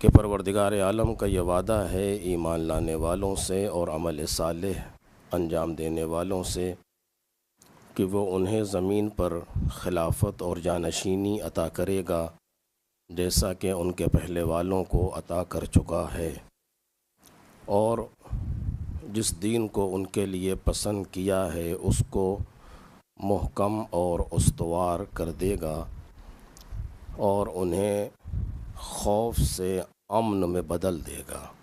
कि परवरदिगार आलम का ये वादा है ईमान लाने वालों से और अमल सालेह अंजाम देने वालों से कि वो उन्हें ज़मीन पर खिलाफत और जानशीनी अता करेगा जैसा कि उनके पहले वालों को अता कर चुका है, और जिस दीन को उनके लिए पसंद किया है उसको मुहकम और उस्तवार कर देगा और उन्हें खौफ से अमन में बदल देगा,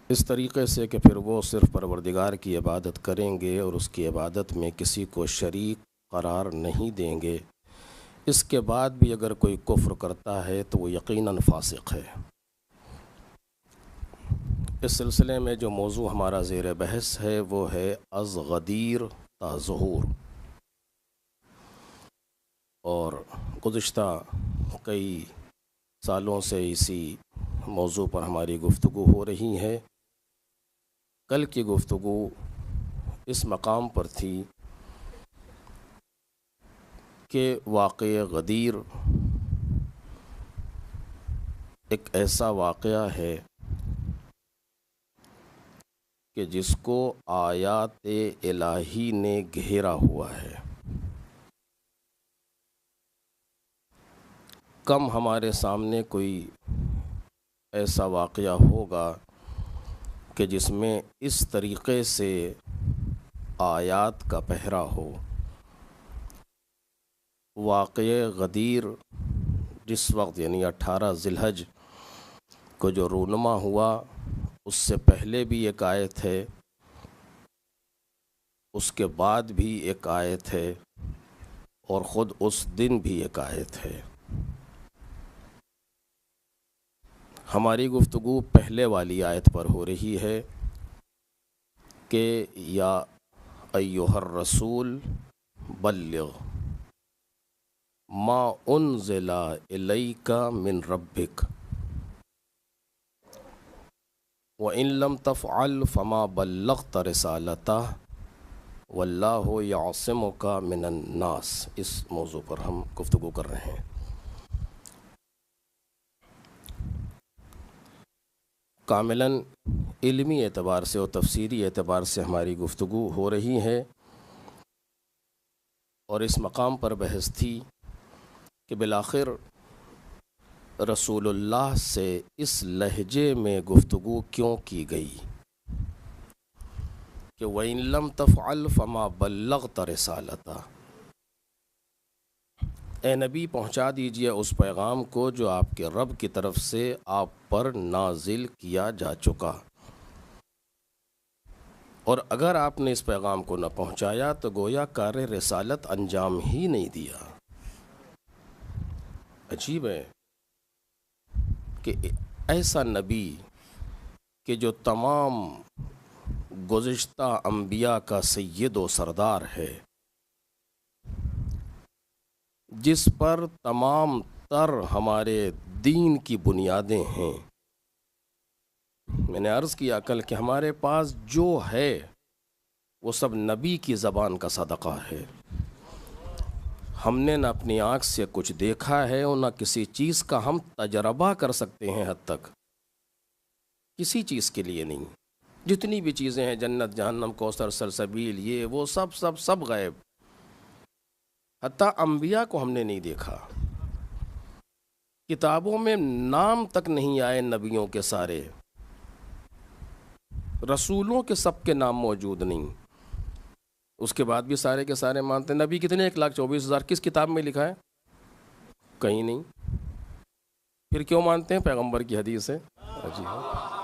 इस तरीक़े से कि फिर वो सिर्फ़ परवरदिगार की इबादत करेंगे और उसकी इबादत में किसी को शरीक करार नहीं देंगे। इसके बाद भी अगर कोई कुफ्र करता है तो वो यकीनन फासिक है। इस सिलसिले में जो मौजू हमारा ज़ेर बहस है वो है अज़ गदीर ता ज़ुहूर, और गुज़िश्ता कई सालों से इसी मौजू पर हमारी गुफ्तगू हो रही है। कल की गुफ्तगू इस मकाम पर थी कि वाक़या गदीर एक ऐसा वाक़या है कि जिसको आयात इलाही ने घेरा हुआ है। कम हमारे सामने कोई ऐसा वाक़या होगा कि जिसमें इस तरीक़े से आयात का पहरा हो। वाक़या गदीर जिस वक्त यानी 18 ज़िलहज को जो रूनुमा हुआ, उससे पहले भी एक आयत है, उसके बाद भी एक आयत है, और ख़ुद उस दिन भी एक आयत है। हमारी गुफ्तगू पहले वाली आयत पर हो रही है कि या अय्युहर रसूल बल्लिग मा उन्ज़िला इलैका मिन रब्बिक व इन लम तफ़अल फ़मा बल्लग़त रिसालतह वल्लाहु यासिमुका मिनन नास। इस मौजू पर हम गुफ्तगू कर रहे हैं। कामिलन इल्मी एतबार से और तफसीरी एतबार से हमारी गुफ्तगू हो रही है, और इस मकाम पर बहस थी कि बिलाखिर रसूलुल्लाह से इस लहजे में गुफ्तगू क्यों की गई कि वइन लम तफ़अल फ़मा बल्लग़त रिसालता, ए नबी पहुँचा दीजिए उस पैगाम को जो आपके रब की तरफ से आप पर नाजिल किया जा चुका, और अगर आपने इस पैगाम को न पहुँचाया तो गोया कार्य रिसालत अंजाम ही नहीं दिया। अजीब है कि ऐसा नबी कि जो तमाम गुज़िश्ता अंबिया का सैयद व सरदार है, जिस पर तमाम तर हमारे दीन की बुनियादें हैं। मैंने अर्ज़ किया कल कि हमारे पास जो है वो सब नबी की ज़बान का सदक़ा है। हमने न अपनी आँख से कुछ देखा है और न किसी चीज़ का हम तजर्बा कर सकते हैं, हद तक किसी चीज़ के लिए नहीं। जितनी भी चीज़ें हैं, जन्नत जहन्नम कौसर सलसबील, ये वो सब सब सब गायब। हत्ता अंबिया को हमने नहीं देखा, किताबों में नाम तक नहीं आए नबियों के, सारे रसूलों के सब के नाम मौजूद नहीं। उसके बाद भी सारे के सारे मानते हैं। नबी कितने 1,24,000 किस किताब में लिखा है? कहीं नहीं। फिर क्यों मानते हैं? पैगंबर की हदीस है। जी हाँ,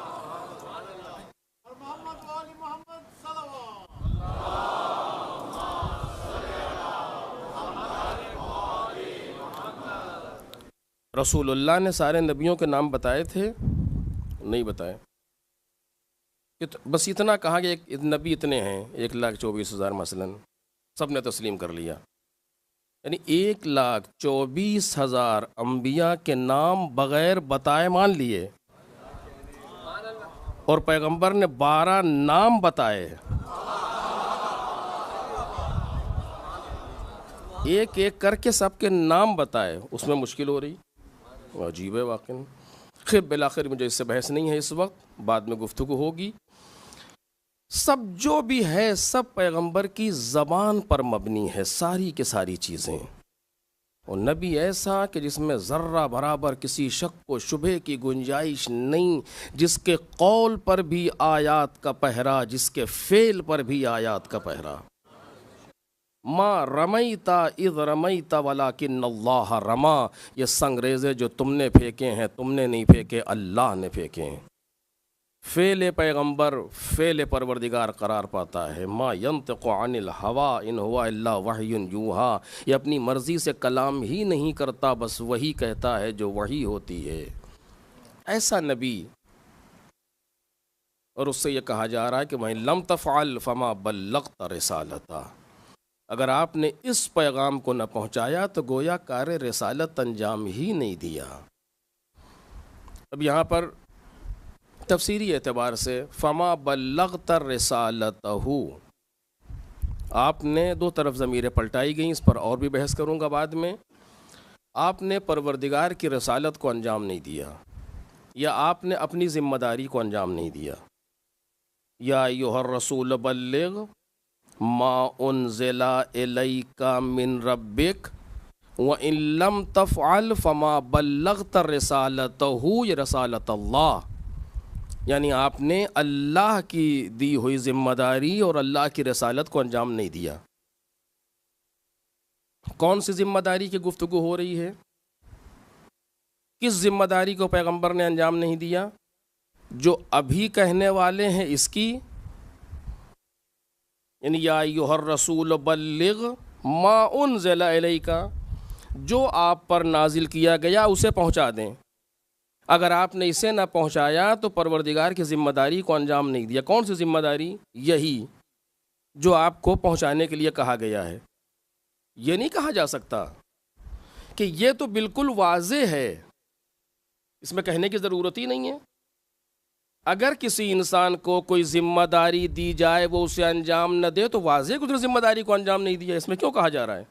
रसूलुल्लाह ने सारे नबियों के नाम बताए थे? नहीं बताए। बस इतना कहा कि एक नबी इतने हैं, 1,24,000 मसलन, सब ने तस्लीम कर लिया। यानी 1,24,000 अंबिया के नाम बग़ैर बताए मान लिए, और पैगंबर ने 12 नाम बताए। एक एक करके सबके नाम बताए, उसमें मुश्किल हो रही। अजीब है वाकई। खैर बिलाखिर मुझे इससे बहस नहीं है इस वक्त, बाद में गुफ्तगू होगी। सब जो भी है सब पैगंबर की ज़बान पर मबनी है, सारी की सारी चीज़ें। और नबी ऐसा कि जिसमें ज़र्रा बराबर किसी शक व शुबे की गुंजाइश नहीं, जिसके कौल पर भी आयात का पहरा, जिसके फ़ेल पर भी आयात का पहरा। माँ रमईता इज़ रमईता वलाकिन्नल्लाह रमा, ये संगरेज़े जो तुमने फेंके हैं तुमने नहीं फेंके, अल्लाह ने फेंके हैं। फ़ेल पैगंबर फ़ेल परवरदिगार करार पाता है। माँ यंतिक़ु अनिल हवा इन हुवा इल्ला वह्युन यूहा, ये अपनी मर्ज़ी से कलाम ही नहीं करता, बस वही कहता है जो वही होती है। ऐसा नबी, और उससे ये कहा जा रहा है कि वहीं लम तफ़अल फमा बल्लग़त रिसालता, अगर आपने इस पैगाम को न पहुँचाया तो गोया कार्य रिसालत अंजाम ही नहीं दिया। अब यहाँ पर तफसीरी एतबार से फमा बल्लग़त रिसालतहू, आपने दो तरफ ज़मीरें पलटाई गई, इस पर और भी बहस करूँगा बाद में। आपने परवरदिगार की रिसालत को अंजाम नहीं दिया, या आपने अपनी ज़िम्मेदारी को अंजाम नहीं दिया। या अय्युहर रसूल बल्लिग़ मा उन्ज़िला इलैका मिन रब्बिक व इन लम तफ़अल फमा बल्लग़त रिसालतहू, ये रिसालत अल्लाह, यानी आपने अल्लाह की दी हुई ज़िम्मेदारी और अल्लाह की रिसालत को अंजाम नहीं दिया। कौन सी ज़िम्मेदारी की गुफ्तगू हो रही है? किस ज़िम्मेदारी को पैगंबर ने अंजाम नहीं दिया? जो अभी कहने वाले हैं इसकी, यानी या अय्युहर रसूल बल्लिग़ मा उन्ज़िला इलैका, जो आप पर नाजिल किया गया उसे पहुंचा दें। अगर आपने इसे ना पहुंचाया तो परवरदिगार की ज़िम्मेदारी को अंजाम नहीं दिया। कौन सी ज़िम्मेदारी? यही जो आपको पहुंचाने के लिए कहा गया है। ये नहीं कहा जा सकता कि ये तो बिल्कुल वाज़े है, इसमें कहने की ज़रूरत ही नहीं है। अगर किसी इंसान को कोई ज़िम्मेदारी दी जाए वो उसे अंजाम न दे तो वाज़े कि उसने ज़िम्मेदारी को अंजाम नहीं दिया, इसमें क्यों कहा जा रहा है?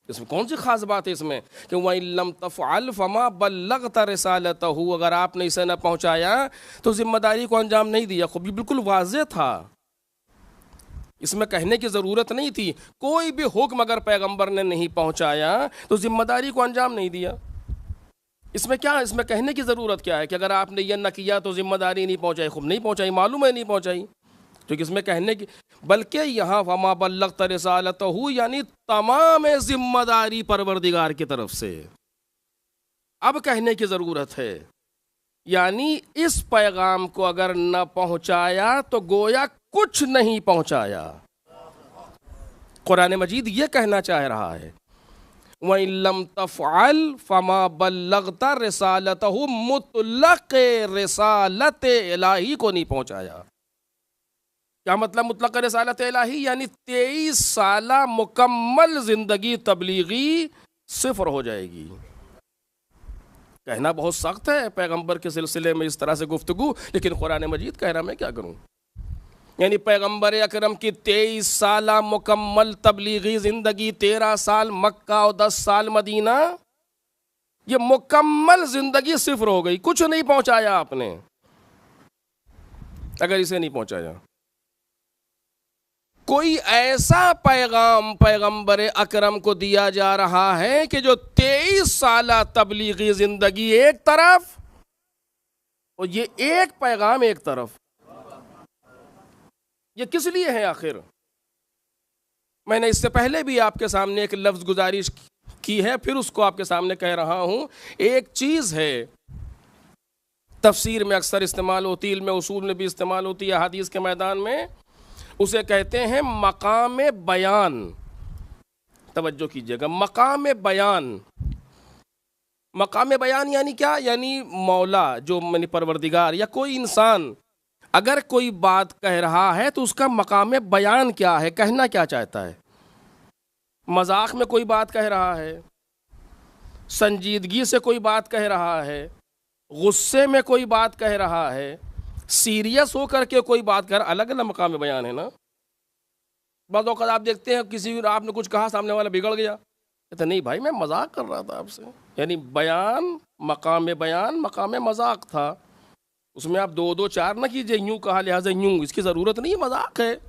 इसमें कौन सी ख़ास बात है इसमें कि वह लम तफ़अल फमा बल्लग़त रिसालतहू, अगर आपने इसे न पहुँचाया तो ज़िम्मेदारी को अंजाम नहीं दिया। खूब बिल्कुल वाज़े था, इसमें कहने की ज़रूरत नहीं थी। कोई भी हुक्म अगर पैगंबर ने नहीं पहुँचाया तो ज़िम्मेदारी को अंजाम नहीं दिया। इसमें क्या, इसमें कहने की ज़रूरत क्या है कि अगर आपने यह न किया तो ज़िम्मेदारी नहीं पहुँचाई? खूब नहीं पहुँचाई, मालूम है नहीं पहुँचाई, क्योंकि इसमें कहने की, बल्कि यहाँ फमा बल्लग़त रिसालतहू यानी तमाम ज़िम्मेदारी परवरदिगार की तरफ से अब कहने की ज़रूरत है। यानी इस पैगाम को अगर न पहुँचाया तो गोया कुछ नहीं पहुँचाया। कुरान मजीद ये कहना चाह रहा है व इन लम तफ़अल फमा बल्लग़त रिसालतहू, मुतलक़ रिसालत इलाही को नहीं पहुँचाया। क्या मतलब मुतलक़ रिसालत इलाही? यानी 23 साला मुकम्मल ज़िंदगी तबलीगी सिफ़र हो जाएगी। कहना बहुत सख्त है पैगंबर के सिलसिले में इस तरह से गुफ्तगू, लेकिन कुरान मजीद कह रहा, मैं क्या करूं। यानी पैगंबर अकरम की 23 साला मुकम्मल तबलीगी ज़िंदगी, 13 साल मक्का और 10 साल मदीना, ये मुकम्मल ज़िंदगी सिफ़र हो गई, कुछ नहीं पहुंचाया आपने अगर इसे नहीं पहुंचाया। कोई ऐसा पैगाम पैगंबर अकरम को दिया जा रहा है कि जो 23 साला तबलीगी ज़िंदगी एक तरफ और ये एक पैगाम एक तरफ, ये किस लिए है आखिर? मैंने इससे पहले भी आपके सामने एक लफ्ज़ गुजारिश की है, फिर उसको आपके सामने कह रहा हूं। एक चीज़ है तफसीर में अक्सर इस्तेमाल होती है, इल्म उसूल में भी इस्तेमाल होती है, हदीस के मैदान में, उसे कहते हैं मकाम बयान। तवज्जो कीजिएगा, मकाम बयान। मकाम बयान यानी क्या? यानी मौला, जो यानी परवरदिगार या कोई इंसान अगर कोई बात कह रहा है तो उसका मकाम बयान क्या है, कहना क्या चाहता है। मजाक में कोई बात कह रहा है, संजीदगी से कोई बात कह रहा है, गुस्से में कोई बात कह रहा है, सीरियस होकर के कोई बात कर, अलग अलग मकाम बयान है ना। बाद आप देखते हैं किसी आपने कुछ कहा, सामने वाला बिगड़ गया, कहते नहीं भाई मैं मजाक कर रहा था आपसे। यानी बयान मकाम मजाक था, उसमें आप दो दो चार ना कीजिए, यूं कहा लिहाजा यूं, इसकी ज़रूरत नहीं है, मजाक है,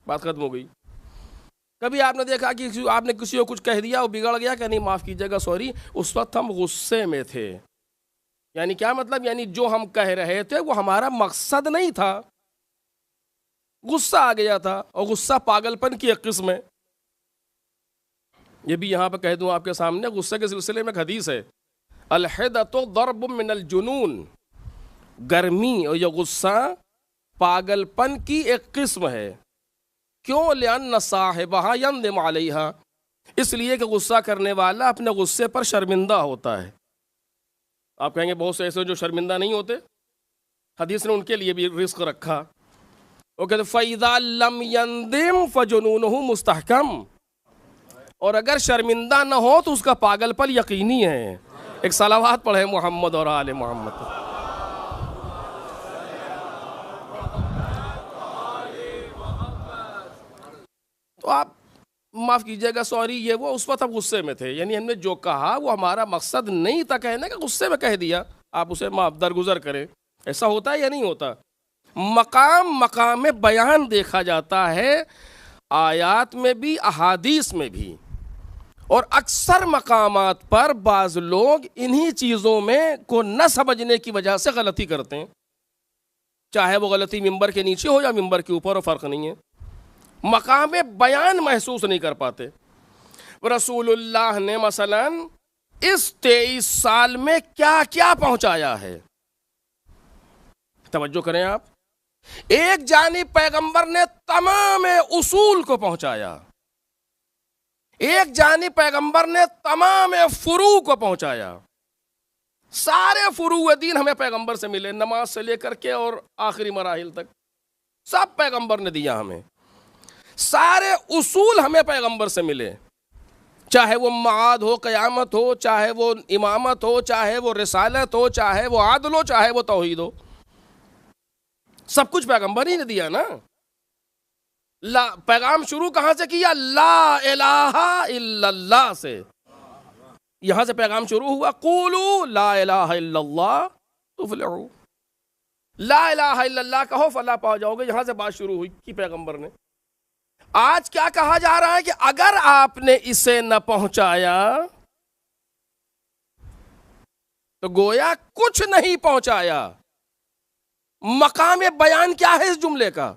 बात खत्म हो गई। कभी आपने देखा कि आपने किसी को कुछ कह दिया और बिगड़ गया कि नहीं माफ़ कीजिएगा सॉरी, उस वक्त हम गुस्से में थे। यानी क्या मतलब, यानी जो हम कह रहे थे वो हमारा मकसद नहीं था, गुस्सा आ गया था, और गुस्सा पागलपन की एक किस्म है। ये भी यहाँ पर कह दूँ आपके सामने, गुस्से के सिलसिले में एक हदीस है, अलहिदतु दर्बुम मिनल जुनून, गर्मी और यह गुस्सा पागलपन की एक किस्म है। क्यों? लिअन्न साहिबहा यंदिम अलैहा, इसलिए कि गुस्सा करने वाला अपने गुस्से पर शर्मिंदा होता है। आप कहेंगे बहुत से ऐसे जो शर्मिंदा नहीं होते, हदीस ने उनके लिए भी रिस्क रखा। वो कहते फ़इज़ा लम यंदिम फ़जुनूनुहु मुस्तहकम, और अगर शर्मिंदा न हो तो उसका पागलपन यकीनी है। एक सलावात पढ़े मोहम्मद और आले मोहम्मद। तो आप माफ़ कीजिएगा सॉरी, ये वो उस वक्त हम गुस्से में थे, यानी हमने जो कहा वो हमारा मकसद नहीं था कहने का, गुस्से में कह दिया, आप उसे माफ दरगुजर करें। ऐसा होता है या नहीं होता? मकाम बयान देखा जाता है, आयात में भी अहादीस में भी, और अक्सर मकामात पर बाज़ लोग इन्हीं चीज़ों में को न समझने की वजह से गलती करते हैं, चाहे वो गलती मिंबर के नीचे हो या मिंबर के ऊपर हो, फ़र्क नहीं है, मकाम बयान महसूस नहीं कर पाते। रसूलुल्लाह ने मसलन इस 23 साल में क्या क्या पहुंचाया है, तवज्जो करें आप। एक जानिब पैगंबर ने तमाम उसूल को पहुंचाया, एक जानिब पैगंबर ने तमाम फुरू को पहुंचाया। सारे फुरू दीन हमें पैगंबर से मिले, नमाज से लेकर के और आखिरी मराहिल तक सब पैगंबर ने दिया हमें। सारे उसूल हमें पैगंबर से मिले, चाहे वो माद हो, क़यामत हो, चाहे वो इमामत हो, चाहे वो रिसालत हो, चाहे वो आदल हो, चाहे वो तौहीद हो, सब कुछ पैगंबर ही ने दिया ना। पैगाम शुरू कहां से किया? ला इलाहा इल्लल्लाह से, यहां से पैगाम शुरू हुआ। क़ूलू ला इलाहा इल्लल्लाह तुफ़्लिहू, ला इलाहा इल्लल्लाह कहो फला पा जाओगे, यहां से बात शुरू हुई कि पैगंबर ने। आज क्या कहा जा रहा है कि अगर आपने इसे न पहुंचाया तो गोया कुछ नहीं पहुंचाया। मकाम बयान क्या है इस जुमले का?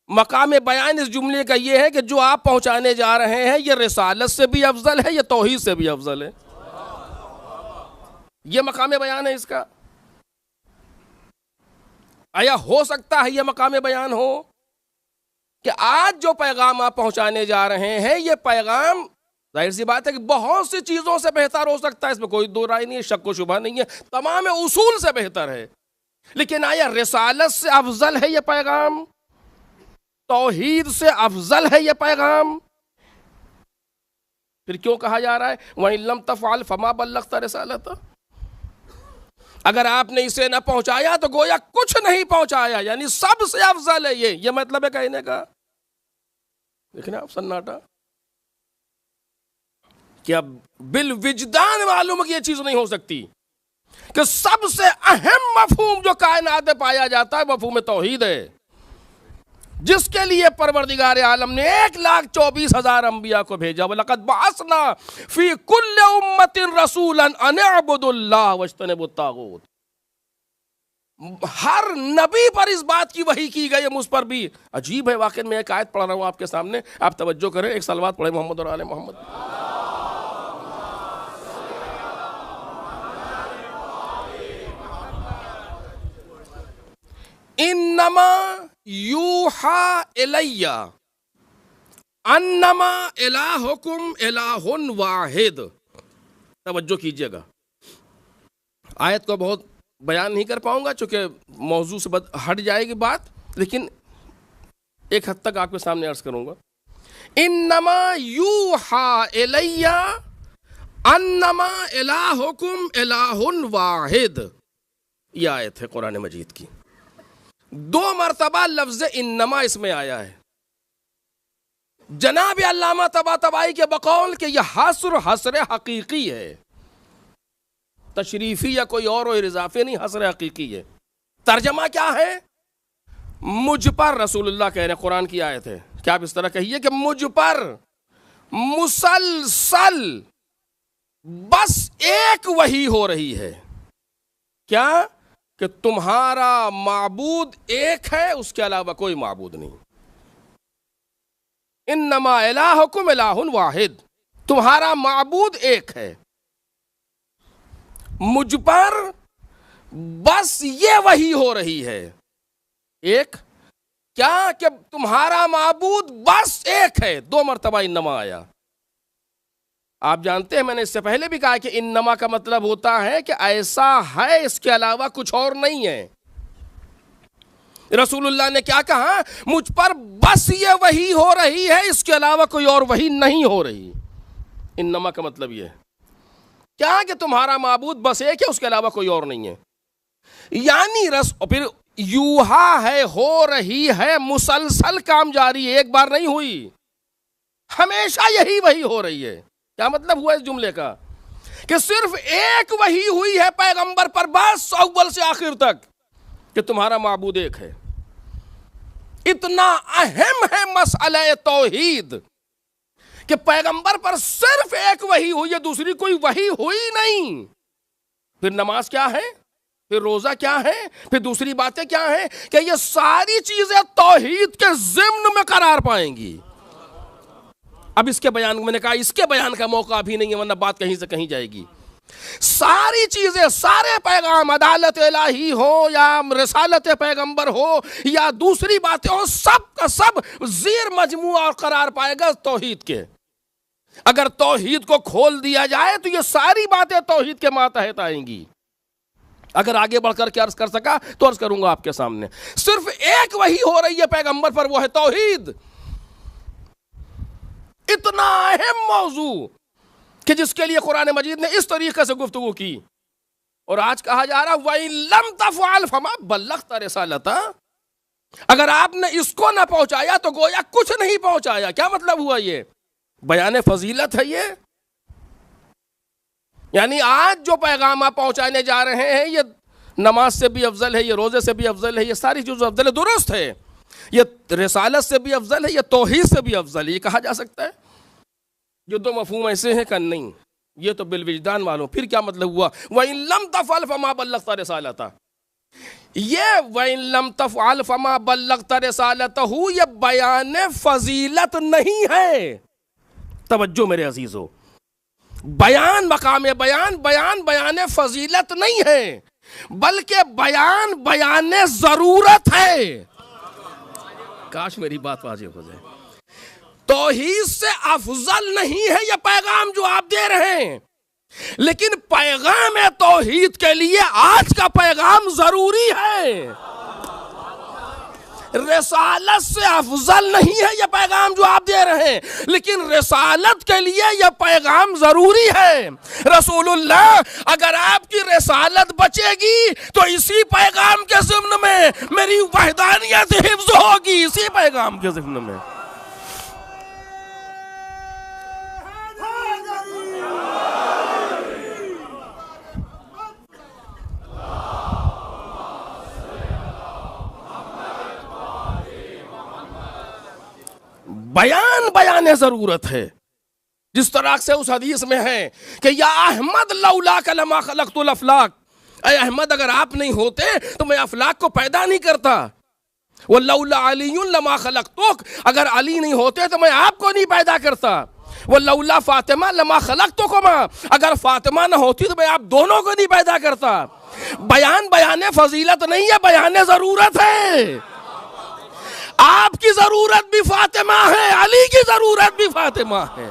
मकाम बयान इस जुमले का यह है कि जो आप पहुंचाने जा रहे हैं ये रिसालत से भी अफजल है, ये तौहीद से भी अफजल है। ये मकाम बयान है इसका। आया हो सकता है ये मकाम बयान हो कि आज जो पैगाम आप पहुंचाने जा रहे हैं ये पैगाम, जाहिर सी बात है कि बहुत सी चीजों से बेहतर हो सकता है, इसमें कोई दो राय नहीं है, शक व शुबा नहीं है, तमाम उसूल से बेहतर है, लेकिन आया रिसालत से अफजल है ये पैगाम, तौहीद से अफजल है ये पैगाम? फिर क्यों कहा जा रहा है वहीं लम तफ़अल फमा बल्लग़्ता रिसालत? अगर आपने इसे ना पहुंचाया तो गोया कुछ नहीं पहुंचाया, यानी सबसे अफजल है ये मतलब है कहने का। देखना आप सन्नाटा, क्या बिल विजदान मालूम कि यह चीज नहीं हो सकती कि सबसे अहम मफहूम जो कायनात में पाया जाता है मफहूम तौहीद है, जिसके लिए परवरदिगार आलम ने 1,24,000 अंबिया को भेजा। वलक़द बअसना फी कुल्लि उम्मतिन रसूलन अन अअबुदुल्लाह वज्तनिबुत तागूत। हर नबी पर इस बात की वही की गई, मुझ पर भी। अजीब है वाकई में, एक आयत पढ़ रहा हूं आपके सामने, आप तवज्जो करें, एक सलवात पढ़े मोहम्मद और आले मोहम्मद। इन्नमा यूहा इलैया अन्नमा इलाहुकुम इलाहुन वाहिद। तवज्जो कीजिएगा, आयत को बहुत बयान नहीं कर पाऊंगा चूंकि मौजू से हट जाएगी बात, लेकिन एक हद तक आपके सामने अर्ज करूंगा। इन्नमा यूहा इलैया अन्नमा इलाहुकुम इलाहुन वाहिद, यह आयत है कुरान मजीद की। 2 मरतबा लफ्ज इन्नमा इसमें आया है। जनाब अल्लामा तबातबाई के बकौल के यह हसर हकीकी है, तशरीफी या कोई और इजाफे नहीं, हसर हकीकी है। तर्जमा क्या है? मुझ पर, रसूलुल्लाह कह रहे हैं, कुरान की आयत है, क्या आप इस तरह कहिए कि मुझ पर मुसलसल बस एक वही हो रही है। क्या? कि तुम्हारा माबूद एक है, उसके अलावा कोई माबूद नहीं। इन्नमा इलाहुकुम इलाहुन वाहिद, तुम्हारा माबूद एक है। मुझ पर बस ये वही हो रही है, एक। क्या? कि तुम्हारा माबूद बस एक है। 2 मरतबा इन्नमा आया। आप जानते हैं, मैंने इससे पहले भी कहा कि इन्नमा का मतलब होता है कि ऐसा है, इसके अलावा कुछ और नहीं है। रसूलुल्लाह ने क्या कहा? मुझ पर बस ये वही हो रही है, इसके अलावा कोई और वही नहीं हो रही। इन्नमा का मतलब ये क्या कि तुम्हारा माबूद बस एक है, उसके अलावा कोई और नहीं है। यानी फिर यूहा है, हो रही है, मुसलसल काम जारी है, एक बार नहीं हुई, हमेशा यही वही हो रही है। क्या मतलब हुआ इस जुमले का? कि सिर्फ एक वही हुई है पैगंबर पर बस, अव्वल से आखिर तक, कि तुम्हारा माबूद एक है। इतना अहम है मसला तौहीद कि पैगंबर पर सिर्फ एक वही हुई है, दूसरी कोई वही हुई नहीं। फिर नमाज क्या है, फिर रोजा क्या है, फिर दूसरी बातें क्या हैं, कि ये सारी चीजें तौहीद के ज़िम्न में करार पाएंगी। अब इसके बयान, मैंने कहा इसके बयान का मौका अभी नहीं है, वरना बात कहीं से कहीं जाएगी। सारी चीजें, सारे पैगाम, अदालत इलाही हो या रिसालत पैगंबर हो या दूसरी बातें हो, सब का सब ज़ीर मजमुआ और करार पाएगा तौहीद के। अगर तौहीद को खोल दिया जाए तो ये सारी बातें तौहीद के मातहत आएंगी। अगर आगे बढ़कर के अर्ज कर सका तो अर्ज करूंगा आपके सामने। सिर्फ एक वही हो रही है पैगंबर पर, वो है तौहीद। इतना अहम मौजू कि जिसके लिए कुरान मजीद ने इस तरीके से गुफ्तगू की। और आज कहा जा रहा वही लम तफ़अल फमा बल्लग़्ता रिसालता, अगर आपने इसको ना पहुंचाया तो गोया कुछ नहीं पहुंचाया। क्या मतलब हुआ? ये बयान फजीलत है ये। यानी आज जो पैगाम आप पहुंचाने जा रहे हैं, ये नमाज से भी अफजल है, ये रोजे से भी अफजल है, ये सारी चीज़ अफजल है, दुरुस्त है। ये रिसालत से भी अफजल है, ये तौहीद से भी अफजल है, ये कहा जा सकता है। जो 2 मफहूम ऐसे हैं कि नहीं, ये तो बिलविजदान वालों। फिर क्या मतलब हुआ? वइन लम तफ़अल फमा बल्लग़्ता रिसालता, ये वइन लम तफ़अल फमा बल्लग़्ता रिसालतहू, ये बयान फजीलत नहीं है। तवज्जो मेरे अजीजों, बयान मकाम बयान, बयान फजीलत नहीं है, बल्कि बयान जरूरत है। काश मेरी बात वाजिब हो जाए। तौहीद से अफजल नहीं है यह पैगाम जो आप दे रहे हैं, लेकिन पैगाम तौहीद के लिए आज का पैगाम जरूरी है। रिसालत से अफजल नहीं है यह पैगाम जो आप दे रहे हैं, लेकिन रिसालत के लिए यह पैगाम जरूरी है। रसूलुल्लाह, अगर आपकी रिसालत बचेगी तो इसी पैगाम के ज़िम्न में मेरी वहदानियत हिफ्ज़ होगी, इसी पैगाम के ज़िम्न में। बयान जरूरत है। जिस तरह से उस हदीस में है कि या अहमद लौला का लमा खलक़तुल अफलाक, ऐ अहमद अगर आप नहीं होते तो मैं अफलाक को पैदा नहीं करता। वो लौला अलीयुन लमा खलक़तुक, अगर अली नहीं होते तो मैं आपको नहीं पैदा करता। वो लौला फातिमा लमा खलक़तुकुमा, अगर फातिमा ना होती तो मैं आप दोनों को नहीं पैदा करता। बयान फजीलत नहीं है, बयान जरूरत है। आपकी जरूरत भी फातिमा है, अली की जरूरत भी फातिमा है।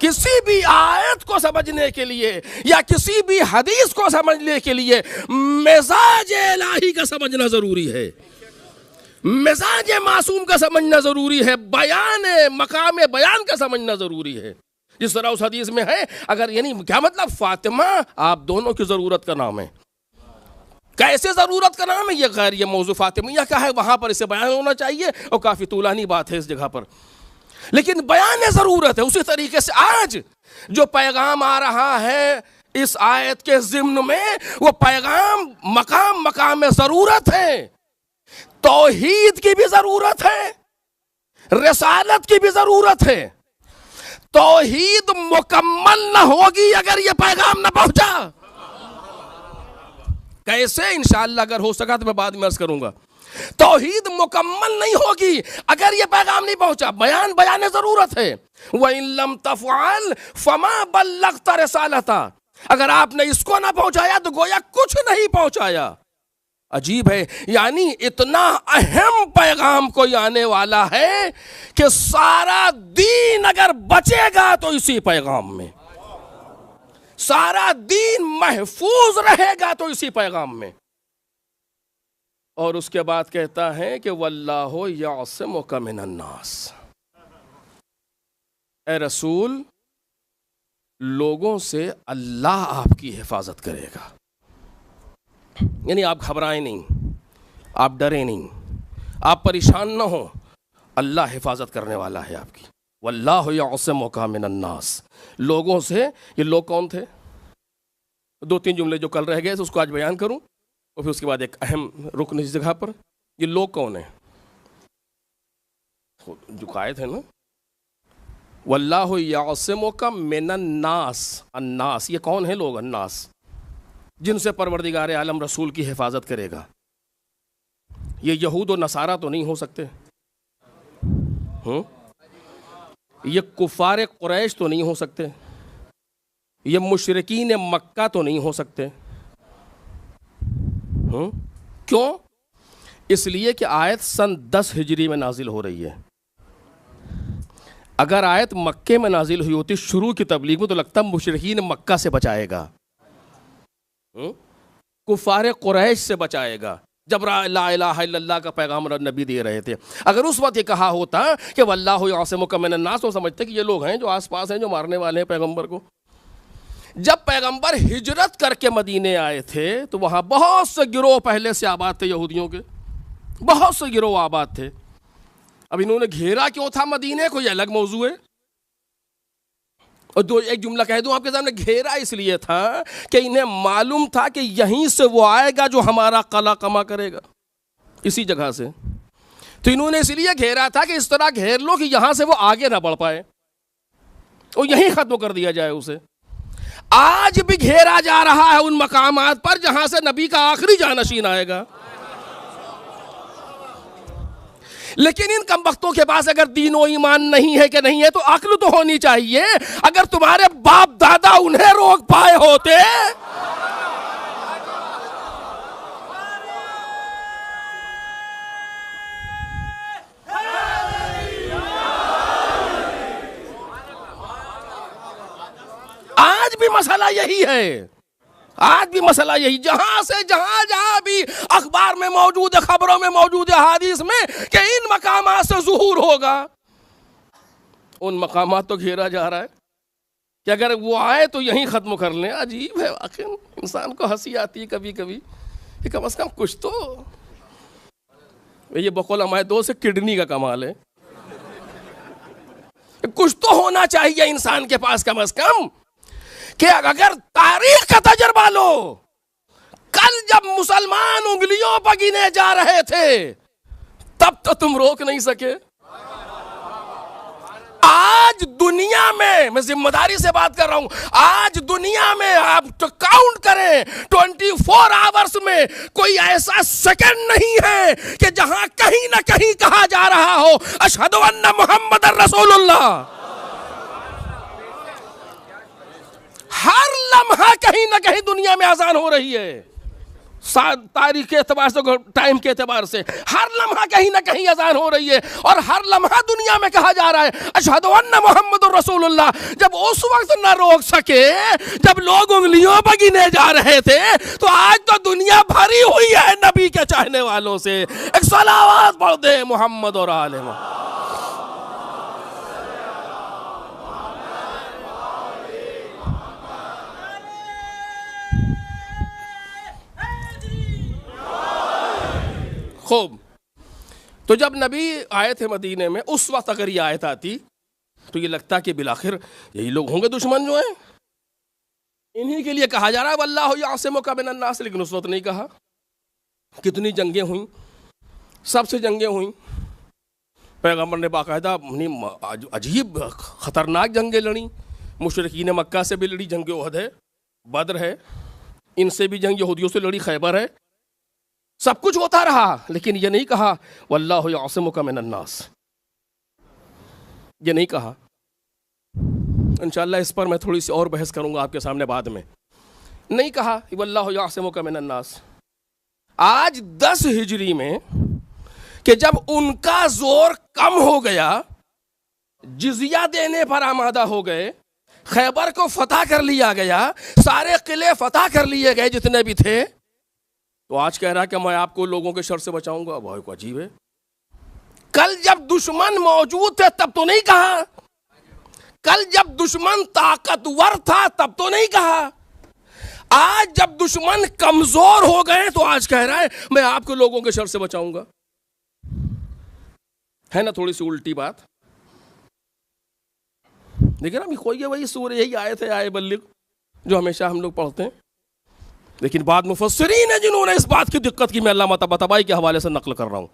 किसी भी आयत को समझने के लिए या किसी भी हदीस को समझने के लिए मिजाज इलाही का समझना जरूरी है, मिजाज मासूम का समझना जरूरी है, बयान मकाम बयान का समझना जरूरी है। जिस तरह उस हदीस में है, अगर यानी क्या मतलब, फातिमा आप दोनों की जरूरत का नाम है। कैसे ज़रूरत का नाम है ये गैर, ये मौजू फातिमिया का है, वहाँ पर इसे बयान होना चाहिए और काफ़ी तूलानी बात है इस जगह पर, लेकिन बयान ज़रूरत है। उसी तरीके से आज जो पैगाम आ रहा है इस आयत के ज़िम्न में, वो पैगाम मकाम मकाम ज़रूरत है। तौहीद की भी ज़रूरत है, रिसालत की भी ज़रूरत है। तौहीद मुकम्मल न होगी अगर ये पैगाम न पहुंचा। कैसे? इंशाअल्लाह अगर हो सका तो मैं बाद में अर्ज करूंगा। तौहीद मुकम्मल नहीं होगी अगर ये पैगाम नहीं पहुंचा। बयान ज़रूरत है। व इन लम तफ़अल फमा बल्लग़त रिसालता, अगर आपने इसको ना पहुंचाया तो गोया कुछ नहीं पहुंचाया। अजीब है, यानी इतना अहम पैगाम कोई आने वाला है कि सारा दीन अगर बचेगा तो इसी पैगाम में, सारा दीन महफूज रहेगा तो इसी पैगाम में। और उसके बाद कहता है कि वल्लाहु यासिमुका मिनन्नास, ए रसूल लोगों से अल्लाह आपकी हिफाजत करेगा। यानी आप घबराएं नहीं, आप डरे नहीं, आप परेशान ना हो, अल्लाह हिफाजत करने वाला है आपकी। वल्लाहु यासिमुका मिनन्नास, लोगों से। ये लोग कौन थे? 2-3 जुमले जो कल रह गए उसको आज बयान करूं और फिर उसके बाद एक अहम रुकन इस जगह पर। ये लोग कौन है? जो कायद है ना, वल्लाहु यासिमुका मिनन्नास। अन्नास ये कौन है लोग? अन्नास, जिनसे परवरदिगार आलम रसूल की हिफाजत करेगा। ये यहूद और नसारा तो नहीं हो सकते, ये कुफार कुरैश तो नहीं हो सकते, ये मुशरिकीन मक्का तो नहीं हो सकते। क्यों? इसलिए कि आयत सन 10 हिजरी में नाजिल हो रही है। अगर आयत मक्के में नाजिल हुई होती शुरू की तबलीग में तो लगता मुशरिकीन मक्का से बचाएगा, कुफार कुरैश से बचाएगा, जब ला इलाहा इल्लल्लाह का पैगाम नबी दे रहे थे। अगर उस वक्त ये कहा होता कि वल्लाहु यासिमुका मिनन्नास, तो समझते कि ये लोग हैं जो आसपास हैं, जो मारने वाले हैं पैगंबर को। जब पैगंबर हिजरत करके मदीने आए थे तो वहाँ बहुत से गिरोह पहले से आबाद थे, यहूदियों के बहुत से गिरोह आबाद थे। अब इन्होंने घेरा क्यों था मदीने को, ये अलग मौजू है। और एक जुमला कह दूं आपके सामने, घेरा इसलिए था कि इन्हें मालूम था कि यहीं से वो आएगा जो हमारा कला कमा करेगा, इसी जगह से। तो इन्होंने इसलिए घेरा था कि इस तरह घेर लो कि यहां से वो आगे ना बढ़ पाए और यहीं खत्म कर दिया जाए उसे। आज भी घेरा जा रहा है उन मकामात पर जहां से नबी का आखिरी जानशीन आएगा। लेकिन इन कमबख्तों के पास अगर दीन और ईमान नहीं है कि नहीं है तो अक्ल तो होनी चाहिए। अगर तुम्हारे बाप दादा उन्हें रोक पाए होते, आज भी मसला यही है, आज भी मसला यही, जहां से जहां भी अखबार में मौजूद है, खबरों में मौजूद है, हादीस में कि इन मकामात से ज़ुहूर होगा, उन मकामात तो घेरा जा रहा है कि अगर वो आए तो यहीं ख़त्म कर लें। अजीब है वाकई, इंसान को हंसी आती है कभी कभी कि कम से कम कुछ तो, ये बकौल हमारे दोस्त से किडनी का कमाल है, कुछ तो होना चाहिए इंसान के पास कम से कम कि अगर तारीख का तजर्बा लो, कल जब मुसलमान उंगलियों पर गिने जा रहे थे तब तो तुम रोक नहीं सके। आज दुनिया में, मैं जिम्मेदारी से बात कर रहा हूं, आज दुनिया में आप तो काउंट करें 24 आवर्स में कोई ऐसा सेकंड नहीं है कि जहां कहीं ना कहीं कहा जा रहा हो अशहदु अन्ना मुहम्मदर रसूलुल्लाह। हर लम्हा कहीं ना कहीं दुनिया में अजान हो रही है, तारीख के एतबार से, टाइम के एतबार से हर लम्हा कहीं ना कहीं अजान हो रही है। और हर लम्हा दुनिया में कहा जा रहा है अशहदु अन्ना मुहम्मदुर रसूलुल्लाह। जब उस वक्त न रोक सके, जब लोग उंगलियों पर गिने जा रहे थे, तो आज तो दुनिया भरी हुई है नबी के चाहने वालों से। एक सलावत पढ़ दे मोहम्मद और आले मोहम्मद। खूब। तो जब नबी आए थे मदीने में, उस वक्त अगर ये आयत आती तो ये लगता कि बिलाखिर यही लोग होंगे दुश्मन जो हैं, इन्हीं के लिए कहा जा रहा है वल्लाहु यासिमुका मिनन नास। लेकिन उस वक्त नहीं कहा। कितनी जंगें हुई, सबसे जंगें हुई, पैगम्बर ने बाकायदा अजीब खतरनाक जंगें लड़ी। मुशरिकीन मक्का से भी लड़ी, जंग उहद है, बद्र है, इनसे भी जंग यहूदियों से लड़ी, खैबर है, सब कुछ होता रहा। लेकिन ये नहीं कहा वल्लाहु यासिमुका मिनन नास, ये नहीं कहा। इंशाअल्लाह इस पर मैं थोड़ी सी और बहस करूंगा आपके सामने बाद में। नहीं कहा वल्लाहु यासिमुका मिनन नास। आज 10 हिजरी में कि जब उनका जोर कम हो गया, जिजिया देने पर आमादा हो गए, खैबर को फतह कर लिया गया, सारे किले फतह कर लिए गए जितने भी थे, तो आज कह रहा कि मैं आपको लोगों के शर से बचाऊंगा। बहुत अजीब है। कल जब दुश्मन मौजूद थे तब तो नहीं कहा, कल जब दुश्मन ताकतवर था तब तो नहीं कहा, आज जब दुश्मन कमजोर हो गए तो आज कह रहा है मैं आपको लोगों के शर से बचाऊंगा। है ना थोड़ी सी उल्टी बात। देखिए ना, कोई वही सूरह यही आए थे, आए बल्लिग, जो हमेशा हम लोग पढ़ते हैं। लेकिन बाद मुफस्सिरीन है जिन्होंने इस बात की दिक्कत की, मैं अल्लामा तबातबाई के हवाले से नकल कर रहा हूं।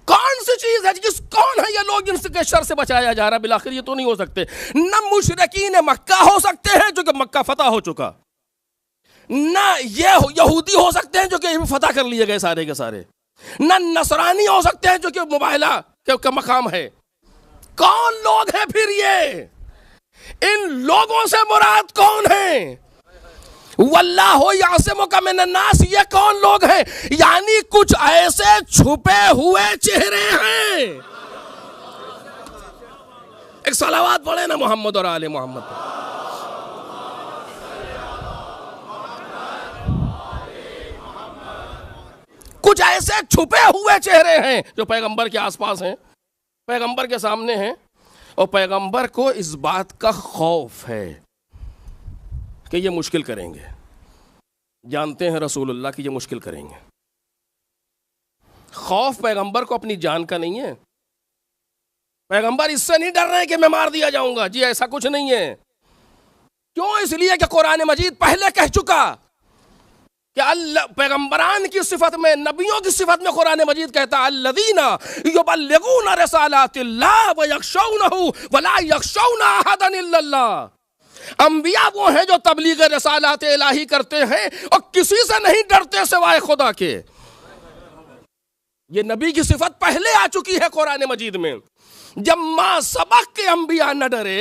कौन सी चीज है कौन है ये लोग जिनके शर से बचाया जा रहा है? बिलाखिर ये तो नहीं हो सकते। न मुशरिकीन मक्का हो सकते हैं जो कि मक्का फतह हो चुका, ना ये यहूदी हो सकते हैं जो कि फतह कर लिए गए सारे के सारे, ना नसरानी हो सकते हैं जो कि मुबाहला का मकाम है। कौन लोग हैं फिर ये? इन लोगों से मुराद कौन है? वल्लाहु यासिमुका मिनन नास, ये कौन लोग हैं? यानी कुछ ऐसे छुपे हुए चेहरे हैं। एक सलावत पढ़े ना मोहम्मद और आले मोहम्मद। कुछ ऐसे छुपे हुए चेहरे हैं जो पैगंबर के आसपास हैं, पैगंबर के सामने हैं, और पैगंबर को इस बात का खौफ है कि ये मुश्किल करेंगे। जानते हैं रसूलुल्लाह कि ये मुश्किल करेंगे। खौफ पैगंबर को अपनी जान का नहीं है। पैगंबर इससे नहीं डर रहे कि मैं मार दिया जाऊंगा, जी ऐसा कुछ नहीं है। क्यों? इसलिए कि कुरान मजीद पहले कह चुका कि अल्लाह पैगंबरान की सिफत में, नबियों की सिफत में कुरान मजीद कहता अल्लज़ीना युबल्लिगूना रिसालातिल्लाह व यख्शौनहु व ला यख्शौना अहदन इल्लल्लाह। अंबिया वो हैं जो तबलीग रिसालात इलाही करते हैं और किसी से नहीं डरते सिवाय खुदा के। ये नबी की सिफत पहले आ चुकी है कुरान मजीद में। जब मां सबक के अंबिया न डरे,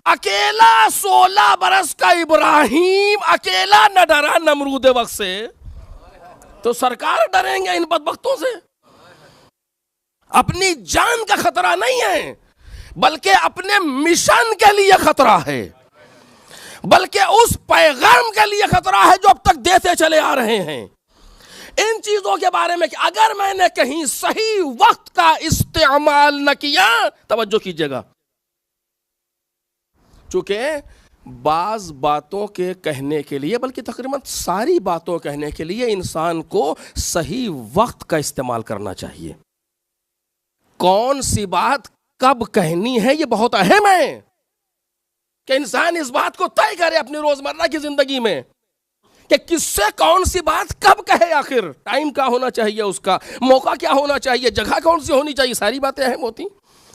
अकेला 16 बरस का इब्राहिम अकेला न डरा नमरूद वक्त से, तो सरकार डरेंगे इन बदबख्तों से? अपनी जान का खतरा नहीं है, बल्कि अपने मिशन के लिए खतरा है, बल्कि उस पैगाम के लिए खतरा है जो अब तक देते चले आ रहे हैं। इन चीजों के बारे में कि अगर मैंने कहीं सही वक्त का इस्तेमाल न किया, तवज्जो कीजिएगा, चूंकि बाज बातों के कहने के लिए, बल्कि तकरीबन सारी बातों कहने के लिए इंसान को सही वक्त का इस्तेमाल करना चाहिए। कौन सी बात कब कहनी है ये बहुत अहम है कि इंसान इस बात को तय करे अपनी रोजमर्रा की जिंदगी में कि किससे कौन सी बात कब कहे। आखिर टाइम क्या होना चाहिए, उसका मौका क्या होना चाहिए, जगह कौन सी होनी चाहिए, सारी बातें अहम होती।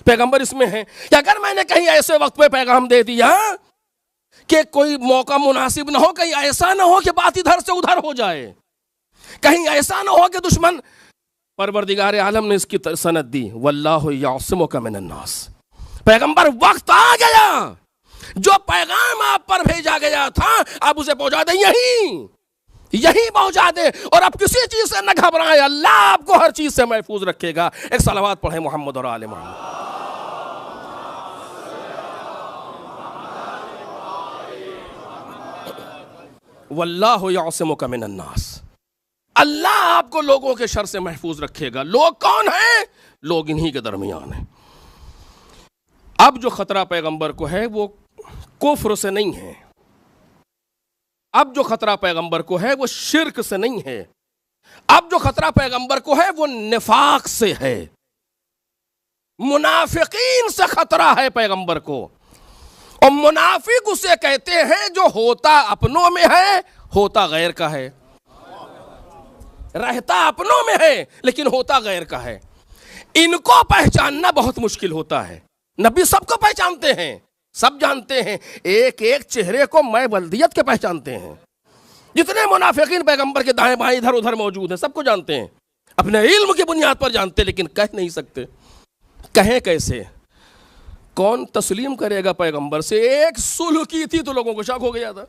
पैगंबर इसमें है कि अगर मैंने कहीं ऐसे वक्त पे पैगाम दे दिया कि कोई मौका मुनासिब ना हो, कहीं ऐसा ना हो कि बात इधर से उधर हो जाए, कहीं ऐसा ना हो कि दुश्मन, परवरदिगार आलम ने इसकी सनद दी वल्लाहु यासिमुका मिनन नास। पैगंबर वक्त आ गया, जो पैगाम आप पर भेजा गया था आप उसे पहुंचा दे, यही पहुंचा दे, और अब किसी चीज से न घबराएं, अल्लाह आपको हर चीज से महफूज रखेगा। एक सलावत पढ़े मोहम्मद और आले मोहम्मद। वल्लाहु यासिमुका मिनन नास, अल्लाह आपको लोगों के शर से महफूज रखेगा। लोग कौन हैं? लोग इन्हीं के दरमियान हैं। अब जो खतरा पैगंबर को है वो कुफ्र से नहीं है, अब जो खतरा पैगंबर को है वो शिर्क से नहीं है, अब जो खतरा पैगंबर को है वो निफाक से है, मुनाफिकीन से खतरा है पैगंबर को। और मुनाफिक उसे कहते हैं जो होता अपनों में है, होता गैर का है, रहता अपनों में है लेकिन होता गैर का है। इनको पहचानना बहुत मुश्किल होता है। नबी सबको पहचानते हैं, सब जानते हैं, एक एक चेहरे को मैं बल्दियत के पहचानते हैं। जितने मुनाफिकीन पैगंबर के दाएं बाएं इधर उधर मौजूद हैं सबको जानते हैं, अपने इल्म की बुनियाद पर जानते, लेकिन कह नहीं सकते। कहें कैसे? कौन तस्लीम करेगा पैगंबर से? एक सुलह की थी तो लोगों को शक हो गया था,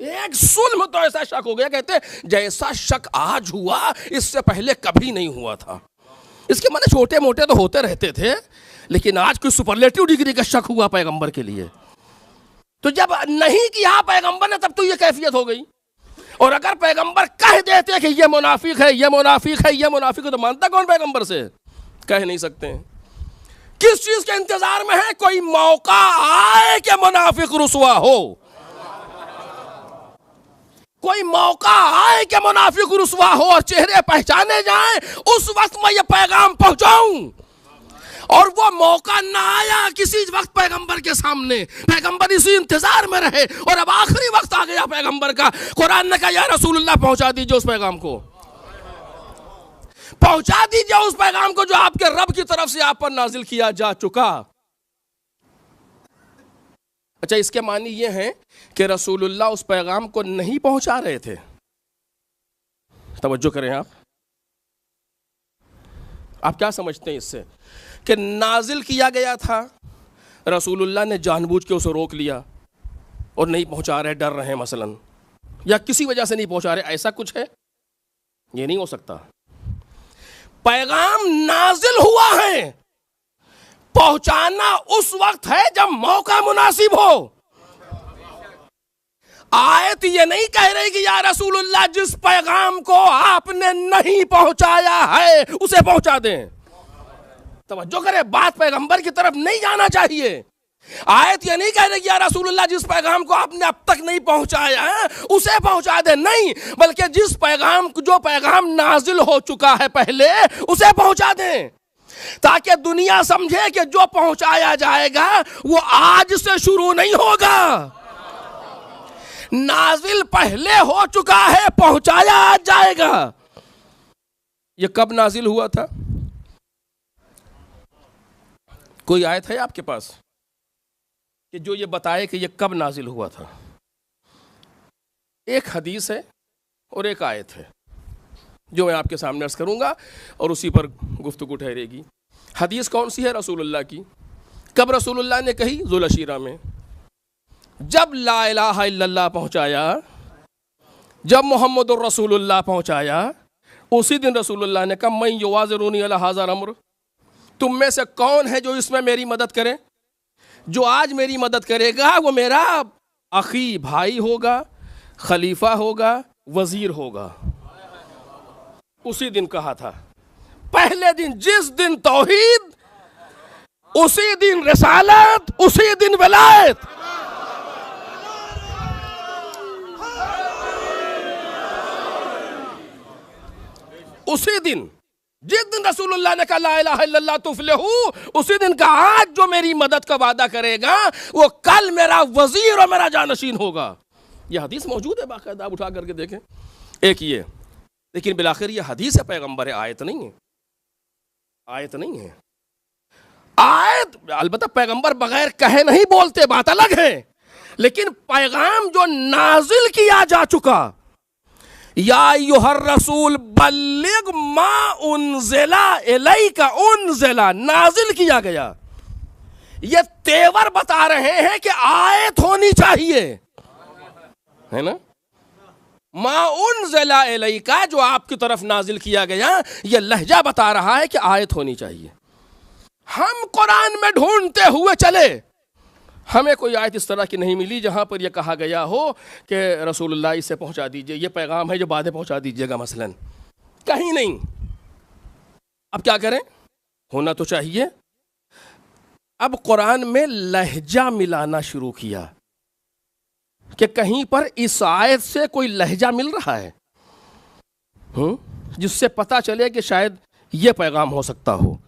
एक सुलह तो ऐसा शक हो गया, कहते जैसा शक आज हुआ इससे पहले कभी नहीं हुआ था। इसके माने छोटे मोटे तो होते रहते थे, लेकिन आज कोई सुपरलेटिव डिग्री का शक हुआ पैगंबर के लिए। तो जब नहीं किया पैगंबर ने तब तो ये कैफियत हो गई। और अगर पैगंबर कह देते कि ये मुनाफिक है, ये मुनाफिक है, ये मुनाफिक है, तो मानता कौन पैगंबर से? कह नहीं सकते हैं। किस चीज के इंतजार में है? कोई मौका आए कि मुनाफिक रुसवा हो, कोई मौका आए कि मुनाफिक रुसवा हो और चेहरे पहचाने जाएं, उस वक्त मैं ये पैगाम पहुंचाऊं। और वो मौका ना आया किसी वक्त पैगंबर के सामने, पैगंबर इसी इंतजार में रहे और अब आखिरी वक्त आ गया पैगंबर का। कुरान ने कहा या रसूलुल्लाह पहुंचा दीजिए उस पैगाम को, पहुंचा दीजिए उस पैगाम को जो आपके रब की तरफ से आप पर नाजिल किया जा चुका। अच्छा, इसके मानी ये हैं कि रसूलुल्लाह उस पैगाम को नहीं पहुंचा रहे थे। तवज्जो करें आप क्या समझते हैं इससे? कि नाजिल किया गया था, रसूलुल्लाह ने जानबूझ के उसे रोक लिया और नहीं पहुंचा रहे, डर रहे मसलन, या किसी वजह से नहीं पहुंचा रहे, ऐसा कुछ है? ये नहीं हो सकता। पैगाम नाजिल हुआ है, पहुंचाना उस वक्त है जब मौका मुनासिब हो। आयत ये नहीं कह रही कि या रसूलुल्लाह जिस पैगाम को आपने नहीं पहुंचाया है उसे पहुंचा दें। तवज्जो करें, बात पैगंबर की तरफ नहीं जाना चाहिए। आयत ये नहीं कह रही कि या रसूलुल्लाह जिस पैगाम को आपने अब तक नहीं पहुंचाया है उसे पहुंचा दे, नहीं, बल्कि जिस पैगाम जो पैगाम नाजिल हो चुका है पहले उसे पहुंचा दें, ताकि दुनिया समझे कि जो पहुंचाया जाएगा वो आज से शुरू नहीं होगा, नाजिल पहले हो चुका है, पहुंचाया आज जाएगा। ये कब नाजिल हुआ था? कोई आयत है आपके पास कि जो ये बताए कि ये कब नाजिल हुआ था? एक हदीस है और एक आयत है जो मैं आपके सामने अर्ज करूंगा और उसी पर गुफ्तगू ठहरेगी। हदीस कौन सी है? रसूलुल्लाह की। कब रसूलुल्लाह ने कही? ज़ुलअशीरा में, जब ला इलाहा इल्लल्लाह पहुंचाया, जब मोहम्मदुर रसूलुल्लाह पहुंचाया, उसी दिन रसूलुल्लाह ने कहा मैं युवाज़िरूनी अला हाज़ा अम्र, तुम में से कौन है जो इसमें मेरी मदद करे? जो आज मेरी मदद करेगा वो मेरा अखी भाई होगा, खलीफा होगा, वजीर होगा। उसी दिन कहा था, पहले दिन, जिस दिन तौहीद उसी दिन रिसालत, उसी दिन विलायत। उसी दिन, जिस दिन रसूलुल्लाह ने कहा ला इलाहा इल्लल्लाह तुफलिहू, उसी दिन का आज जो मेरी मदद का वादा करेगा वो कल मेरा वजीर और मेरा जानशीन होगा। यह हदीस मौजूद है बाकायदा, आप उठा करके देखें। एक ये, लेकिन बिलाखिर ये हदीस है, पैगंबर है, आयत नहीं है, आयत नहीं है। आयत अलबत्ता पैगंबर बगैर कहे नहीं बोलते, बात अलग है, लेकिन पैगाम जो नाजिल किया जा चुका, या अय्युहर रसूल बल्लिग मा उनज़िला इलैका, उनज़िला नाजिल किया गया, ये तेवर बता रहे हैं कि आयत होनी चाहिए, है ना? मा उनज़िला इलैका, जो आपकी तरफ नाजिल किया गया, ये लहजा बता रहा है कि आयत होनी चाहिए। हम कुरान में ढूंढते हुए चले, हमें कोई आयत इस तरह की नहीं मिली जहां पर यह कहा गया हो कि रसूलुल्लाह इसे पहुंचा दीजिए, ये पैगाम है जो बाद में पहुंचा दीजिएगा, मसलन कहीं नहीं। अब क्या करें? होना तो चाहिए। अब कुरान में लहजा मिलाना शुरू किया कि कहीं पर इस आयत से कोई लहजा मिल रहा है, जिससे पता चले कि शायद यह पैगाम हो सकता हो।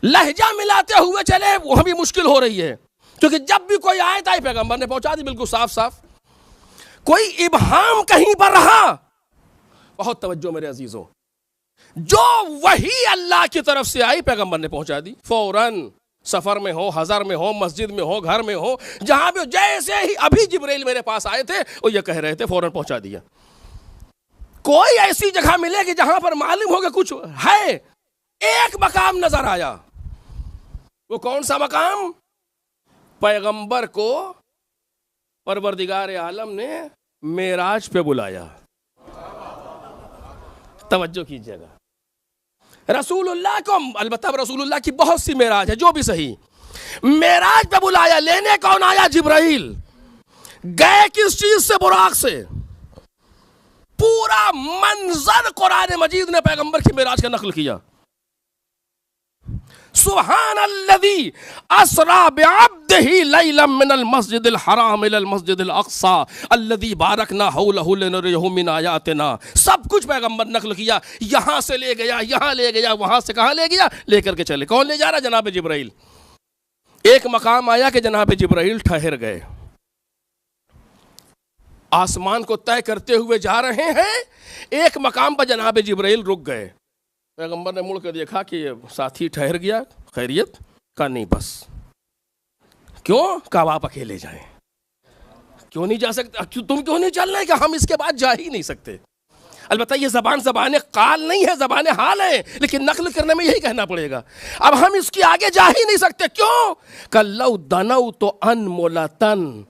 लहजा मिलाते हुए चले, वह भी मुश्किल हो रही है, क्योंकि जब भी कोई आयत आई पैगंबर ने पहुंचा दी बिल्कुल साफ साफ। कोई इबहाम कहीं पर रहा, बहुत तवज्जो मेरे अजीजों, जो वही अल्लाह की तरफ से आई पैगंबर ने पहुंचा दी फौरन। सफर में हो, हजर में हो, मस्जिद में हो, घर में हो, जहां भी हो, जैसे ही अभी जिब्राइल मेरे पास आए थे वो ये कह रहे थे, फौरन पहुंचा दिया। कोई ऐसी जगह मिले कि जहां पर मालूम हो कि कुछ है, एक मकाम नजर आया। वो कौन सा मकाम? पैगंबर को परवरदिगार आलम ने मेराज पे बुलाया। तवज्जो कीजिएगा, रसूलुल्लाह को, अलबत्ता रसूलुल्लाह की बहुत सी मेराज है, जो भी सही, मेराज पे बुलाया। लेने कौन आया? जिब्राइल। गए किस चीज से? बुराक से। पूरा मंजर कुरान मजीद ने पैगंबर की मेराज का नकल किया। सुब्हानल्लज़ी अस्रा बिअब्दिही लैलन मिनल मस्जिदिल हराम इलल मस्जिदिल अक़सा अल्लज़ी बारकना हौलहु लिनुरियहु मिन आयातिना। सब कुछ पैगंबर नकल किया। यहां से ले गया, यहां ले गया, वहां से कहां ले गया, लेकर के चले। कौन ले जा रहा? जनाब जिब्राइल। एक मकाम आया कि जनाब जिब्राइल ठहर गए, आसमान को तय करते हुए जा रहे हैं। एक मकाम पर जनाब जिब्राइल रुक गए। पैगंबर ने मुड़ कर देखा कि साथी ठहर गया, खैरियत का? नहीं, बस। क्यों? कहा आप अकेले जाएं। क्यों नहीं जा सकते? तुम क्यों नहीं चल रहे? कि हम इसके बाद जा ही नहीं सकते। अलबत्ता ये ज़बान काल नहीं है, ज़बान हाल है, लेकिन नकल करने में यही कहना पड़ेगा। अब हम इसके आगे जा ही नहीं सकते। क्यों? कल्लौ दनौ तो अनमोलतन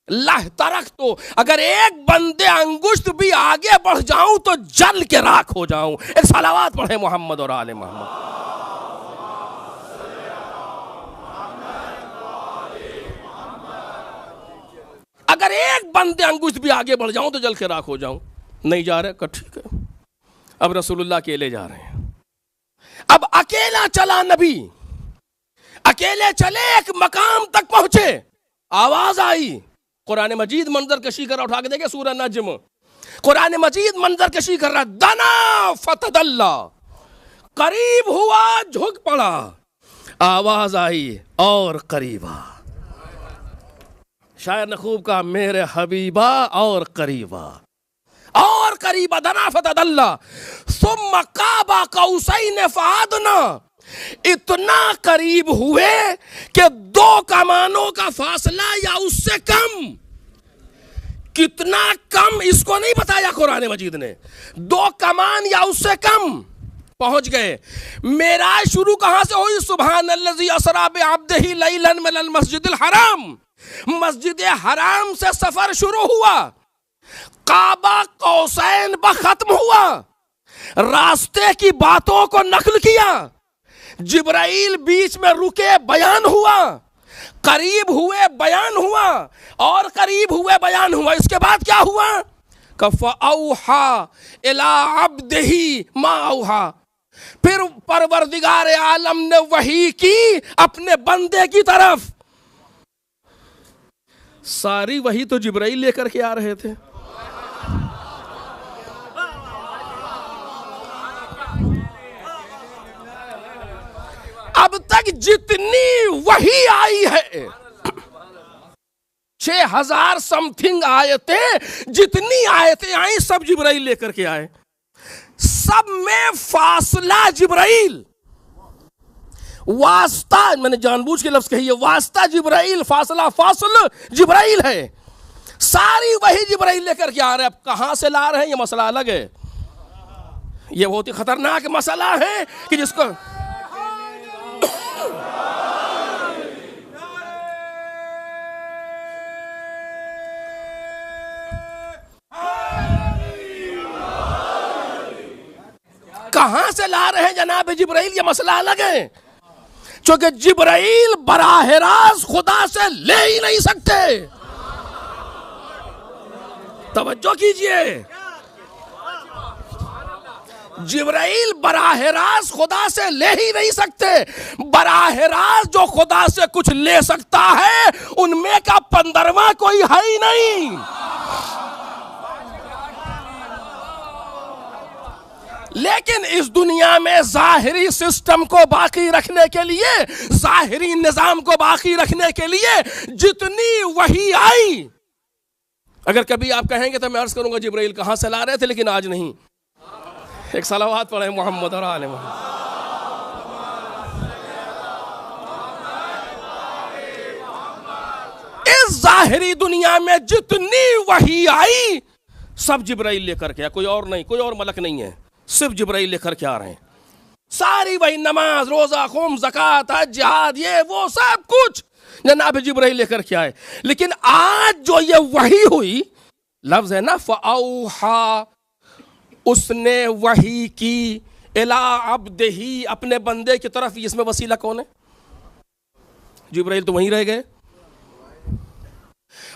लाह तरक, तो अगर एक बंदे अंगुष्ठ भी आगे बढ़ जाऊं तो जल के राख हो जाऊं। एक सलावात पढ़े मोहम्मद और आले मोहम्मद। अगर एक बंदे अंगुष्ठ भी आगे बढ़ जाऊं तो जल के राख हो जाऊं। नहीं जा रहे? ठीक है। अब रसूलुल्लाह अकेले जा रहे हैं। अब अकेला चला नबी, अकेले चले, एक मकाम तक पहुंचे, आवाज आई। कुरान मजीद मंजर कशी कर उठा के देखे, सूरह नज्म, कुरान मजीद मंजर कशी कर रहा। दना फतदल्ला, करीब हुआ, झुक पड़ा। आवाज आई और करीबा। शायर ने खूब कहा, मेरे हबीबा और करीबा, और करीबा। दना फतदल्ला सुम्मा काबा कौसैन फअदना, इतना करीब हुए कि दो कमानों का फासला या उससे कम। कितना कम इसको नहीं बताया कुरान मजीद ने, 2 कमान या उससे कम पहुंच गए। मेराज शुरू कहां से हुई? सुब्हानल्लज़ी अस्रा बिअब्दिही लैलन मिनल मस्जिदिल हराम। मस्जिद हराम से सफर शुरू हुआ, काबा कौसैन पर खत्म हुआ। रास्ते की बातों को नकल किया। जिब्राइल बीच में रुके, बयान हुआ। करीब हुए, बयान हुआ, और करीब हुए, बयान हुआ। इसके बाद क्या हुआ? कफ़अौहा इला अब्दिही मा औहा। फिर परवरदिगार आलम ने वही की अपने बंदे की तरफ। सारी वही तो जिब्राइल लेकर के आ रहे थे। अब तक जितनी वही आई है, 6000 समथिंग आयतें, जितनी आयतें आई सब जिब्राइल लेकर के आए। सब में फासला जिब्राइल, वास्ता, मैंने जानबूझ के लफ्ज कही है, वास्ता जिब्राइल, फासला फासल जिब्राइल है। सारी वही जिब्राइल लेकर के आ रहे हैं। अब कहां से ला रहे हैं ये मसला अलग है। ये बहुत ही खतरनाक मसला है कि जिसको कहां से ला रहे हैं जनाब जिब्राइल, ये मसला अलग है। क्योंकि जिब्राइल बराह रास्त खुदा से ले ही नहीं सकते। तवज्जो कीजिए, जिब्राइल बराह रास्त खुदा से ले ही नहीं सकते। बराह रास्त जो खुदा से कुछ ले सकता है उनमें का 15वां कोई है ही नहीं। लेकिन इस दुनिया में जाहिरी सिस्टम को बाकी रखने के लिए, जाहिरी निजाम को बाकी रखने के लिए जितनी वही आई, अगर कभी आप कहेंगे तो मैं अर्ज करूंगा जिब्राइल कहां से ला रहे थे, लेकिन आज नहीं। एक सलावत पढ़े मोहम्मद और आले मोहम्मद। इस जाहिरी दुनिया में जितनी वही आई सब जिब्राइल लेकर के, कोई और नहीं, कोई और मलक नहीं है, सिर्फ जिब्राइल लेकर के आ रहे हैं। सारी वही नमाज, रोजा, खुम, ज़कात, हज, जिहाद, ये वो सब कुछ जनाब जिब्राइल लेकर के आए। लेकिन आज जो ये वही हुई, लफ्ज है ना फ़अौहा, उसने वही की इला अब्दिही, अपने बंदे की तरफ। इसमें वसीला कौन है? जिब्राइल तो वहीं रह गए।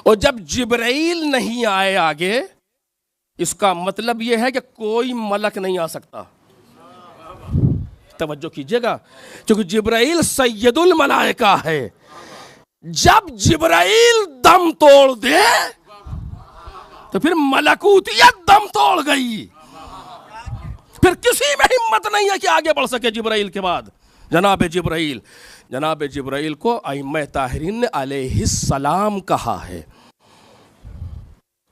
और जब जिब्राइल नहीं आए आगे, इसका मतलब यह है कि कोई मलक नहीं आ सकता। तवज्जो कीजिएगा, क्योंकि जिब्राइल सैयदुल मलाइका है। जब जिब्राइल दम तोड़ दे तो फिर मलकूतियत दम तोड़ गई, फिर किसी में हिम्मत नहीं है कि आगे बढ़ सके जिब्राइल के बाद। जनाब जिब्राइल को अइम्मा ताहिरीन ने अलैहिस्सलाम कहा है।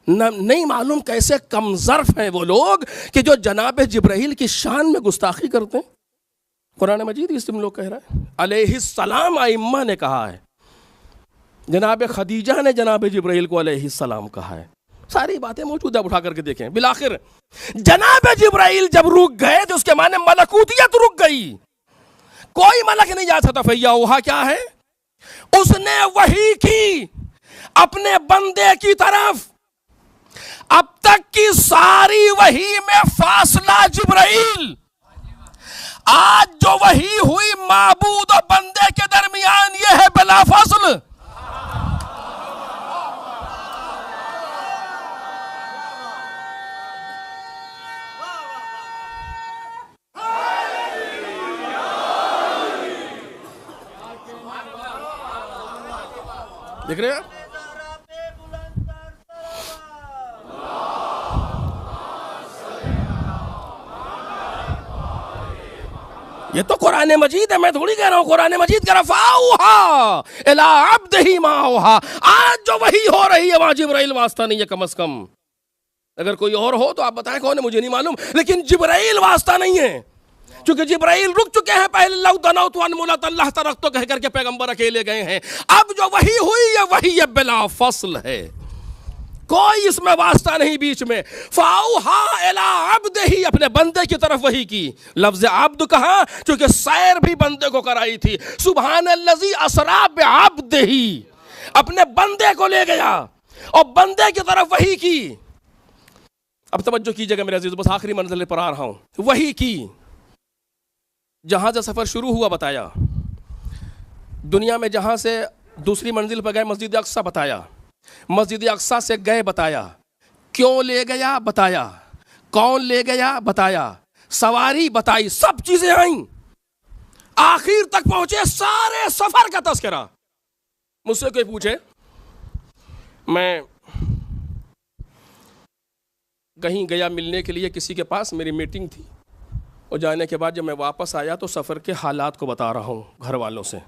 नहीं मालूम कैसे कमजर्फ हैं वो लोग कि जो जनाब जिब्राइल की शान में गुस्ताखी करते हैं। कुरान मजीद इसमें लोग कह रहे हैं अलैहिस्सलाम, अइम्मा ने कहा है। जनाब खदीजा ने जनाब जिब्राइल को अलैहिस्सलाम कहा है। सारी बातें मौजूद है, उठा करके देखें। बिलाखिर जनाब जिब्राइल जब रुक गए तो उसके माने मलकूतियत रुक गई, कोई मलक नहीं जा सकता। फ़अौहा क्या है? उसने वही की अपने बंदे की तरफ। अब तक की सारी वही में फासला जिब्राइल, आज जो वही हुई माबूद और बंदे के दरमियान, यह है बिला फासल। देख रहे हैं? ये तो कुरान मजीद है, मैं थोड़ी कह रहा हूं। कुरान मजीद कह रहा फ़अौहा इला अब्दिही मा औहा। आज जो वही हो रही है वहां जिब्राइल वास्ता नहीं है, कम से कम। अगर कोई और हो तो आप बताएं कौन है, मुझे नहीं मालूम, लेकिन जिब्राइल वास्ता नहीं है, क्योंकि जिब्राइल रुक चुके हैं पहले। लौ दनौतु अन मुलत अल्लाह तरक तो कह करके पैगंबर अकेले गए हैं। अब जो वही हुई है वही ये बिला फसल है, कोई इसमें वास्ता नहीं बीच में। फ़अौहा इला अब्दिही, अपने बंदे की तरफ वही की। लफ्ज़ अब्द कहा क्योंकि सैर भी बंदे को कराई थी। सुब्हानल्लज़ी असरा बिअब्दिही, अपने बंदे को ले गया और बंदे की तरफ वही की। अब तवज्जो कीजिएगा मेरे अजीज, बस आखिरी मंजिल पर आ रहा हूं। वही की, जहां से सफर शुरू हुआ बताया, दुनिया में जहां से दूसरी मंजिल पर गए मस्जिद अक्सा बताया, मस्जिद अक्सा से गए बताया, क्यों ले गया बताया, कौन ले गया बताया, सवारी बताई, सब चीजें आई, आखिर तक पहुंचे सारे सफर का तस्करा। मुझसे कोई पूछे, मैं कहीं गया मिलने के लिए किसी के पास, मेरी मीटिंग थी, और जाने के बाद जब मैं वापस आया तो सफ़र के हालात को बता रहा हूँ घर वालों से।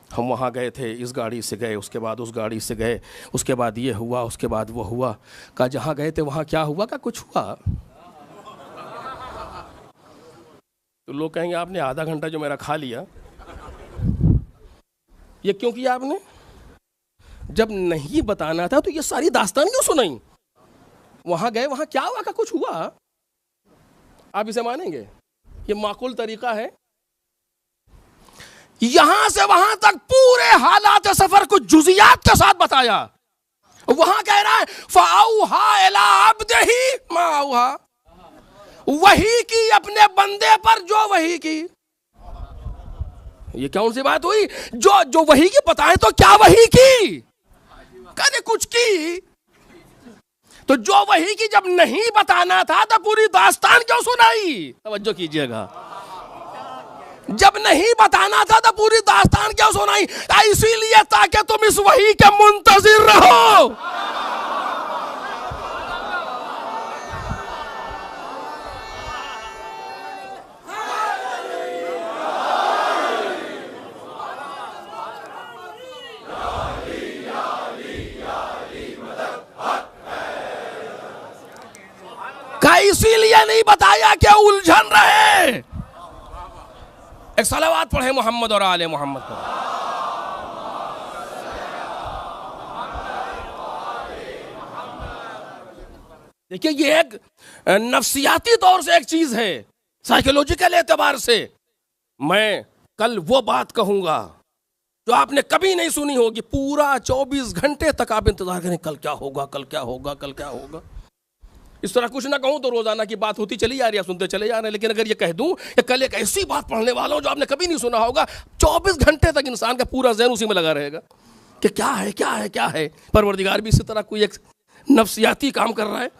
हम वहाँ गए थे, इस गाड़ी से गए, उसके बाद उस गाड़ी से गए, उसके बाद ये हुआ, उसके बाद वो हुआ। कहा जहाँ गए थे वहाँ क्या हुआ? का कुछ हुआ? तो लोग कहेंगे आपने आधा घंटा जो मेरा खा लिया, ये क्यों किया आपने? जब नहीं बताना था तो ये सारी दास्तान क्यों सुनाई? वहाँ गए, वहाँ क्या हुआ? का कुछ हुआ? आप इसे मानेंगे? ये माकूल तरीका है? यहां से वहां तक पूरे हालात सफर को जुजियात के साथ बताया। वहां कह रहा है फ़अौहा इला अब्दिही मा औहा, वही की अपने बंदे पर जो वही की। ये कौन सी बात हुई? जो वही की बताएं तो क्या वही की? कहने कुछ की, तो जो वही की जब नहीं बताना था तो पूरी दास्तान क्यों सुनाई? तवज्जो कीजिएगा, जब नहीं बताना था तो पूरी दास्तान क्यों सुनाई? इसीलिए ताकि तुम इस वही के मुंतजिर रहो। नहीं बताया कि उलझन रहे। एक सलावत पढ़े मोहम्मद और आले मोहम्मद पर। देखिए ये एक नफ्सियाती तौर से एक चीज है, साइकोलॉजिकल एतबार से। मैं कल वो बात कहूंगा जो आपने कभी नहीं सुनी होगी। पूरा 24 घंटे तक आप इंतजार करें, कल क्या होगा, कल क्या होगा, कल क्या होगा। इस तरह कुछ ना कहूं तो रोजाना की बात होती चली जा रही है, सुनते चले जा रहे हैं। लेकिन अगर ये कह दूं कि कल एक ऐसी बात पढ़ने वाला हूं जो आपने कभी नहीं सुना होगा, 24 घंटे तक इंसान का पूरा ज़हन उसी में लगा रहेगा कि क्या है, क्या है, क्या है। परवरदिगार भी इसी तरह कोई एक नफ्सियाती काम कर रहा है।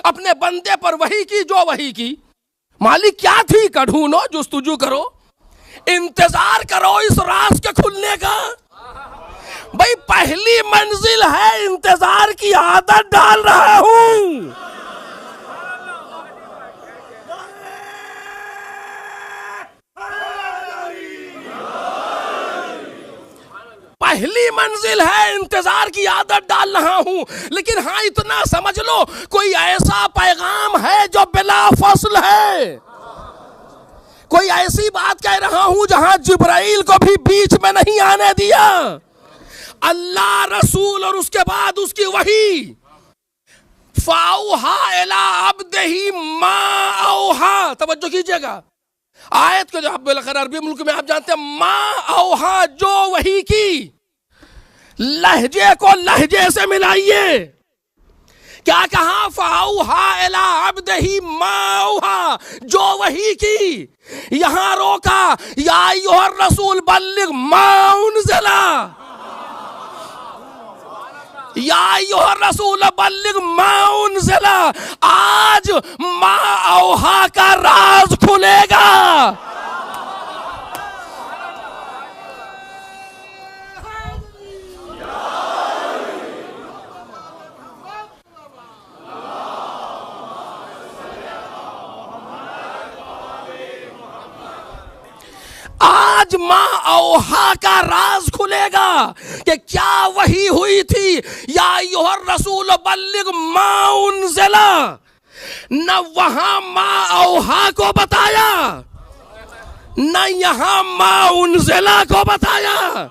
अपने बंदे पर वही की जो वही की। मालिक क्या थी का ढूंढो, जुस्तुजू करो, इंतजार करो इस राज के खुलने का। भाई पहली मंजिल है, इंतजार की आदत डाल रहा हूं। पहली मंजिल है, इंतजार की आदत डाल रहा हूं। लेकिन हाँ इतना समझ लो, कोई ऐसा पैगाम है जो बिला फसल है। कोई ऐसी बात कह रहा हूं जहां जिब्राइल को भी बीच में नहीं आने दिया। अल्लाह, रसूल और उसके बाद उसकी वही। फाउहा इला अब्दिही मा औहा। तवज्जो कीजिएगा आयत को, जो आप अरबी मुल्क में आप जानते हैं, मा औहा, जो वही की। लहजे को लहजे से मिलाइए। क्या कहा? फाउहा इला अब्दिही मा औहा, जो वही की। यहां रोका, या अय्युहर रसूल बल्लिग मा उनज़िला, या अय्युहर रसूल बल्लिग मा उनज़िला। आज मा औहा का राज खुलेगा। आज माँ औहा का राज खुलेगा कि क्या वही हुई थी। या अय्युहर रसूल बल्लिग मा उनज़िला। न वहां माँ औहा को बताया, न यहां माँ उनज़िला को बताया।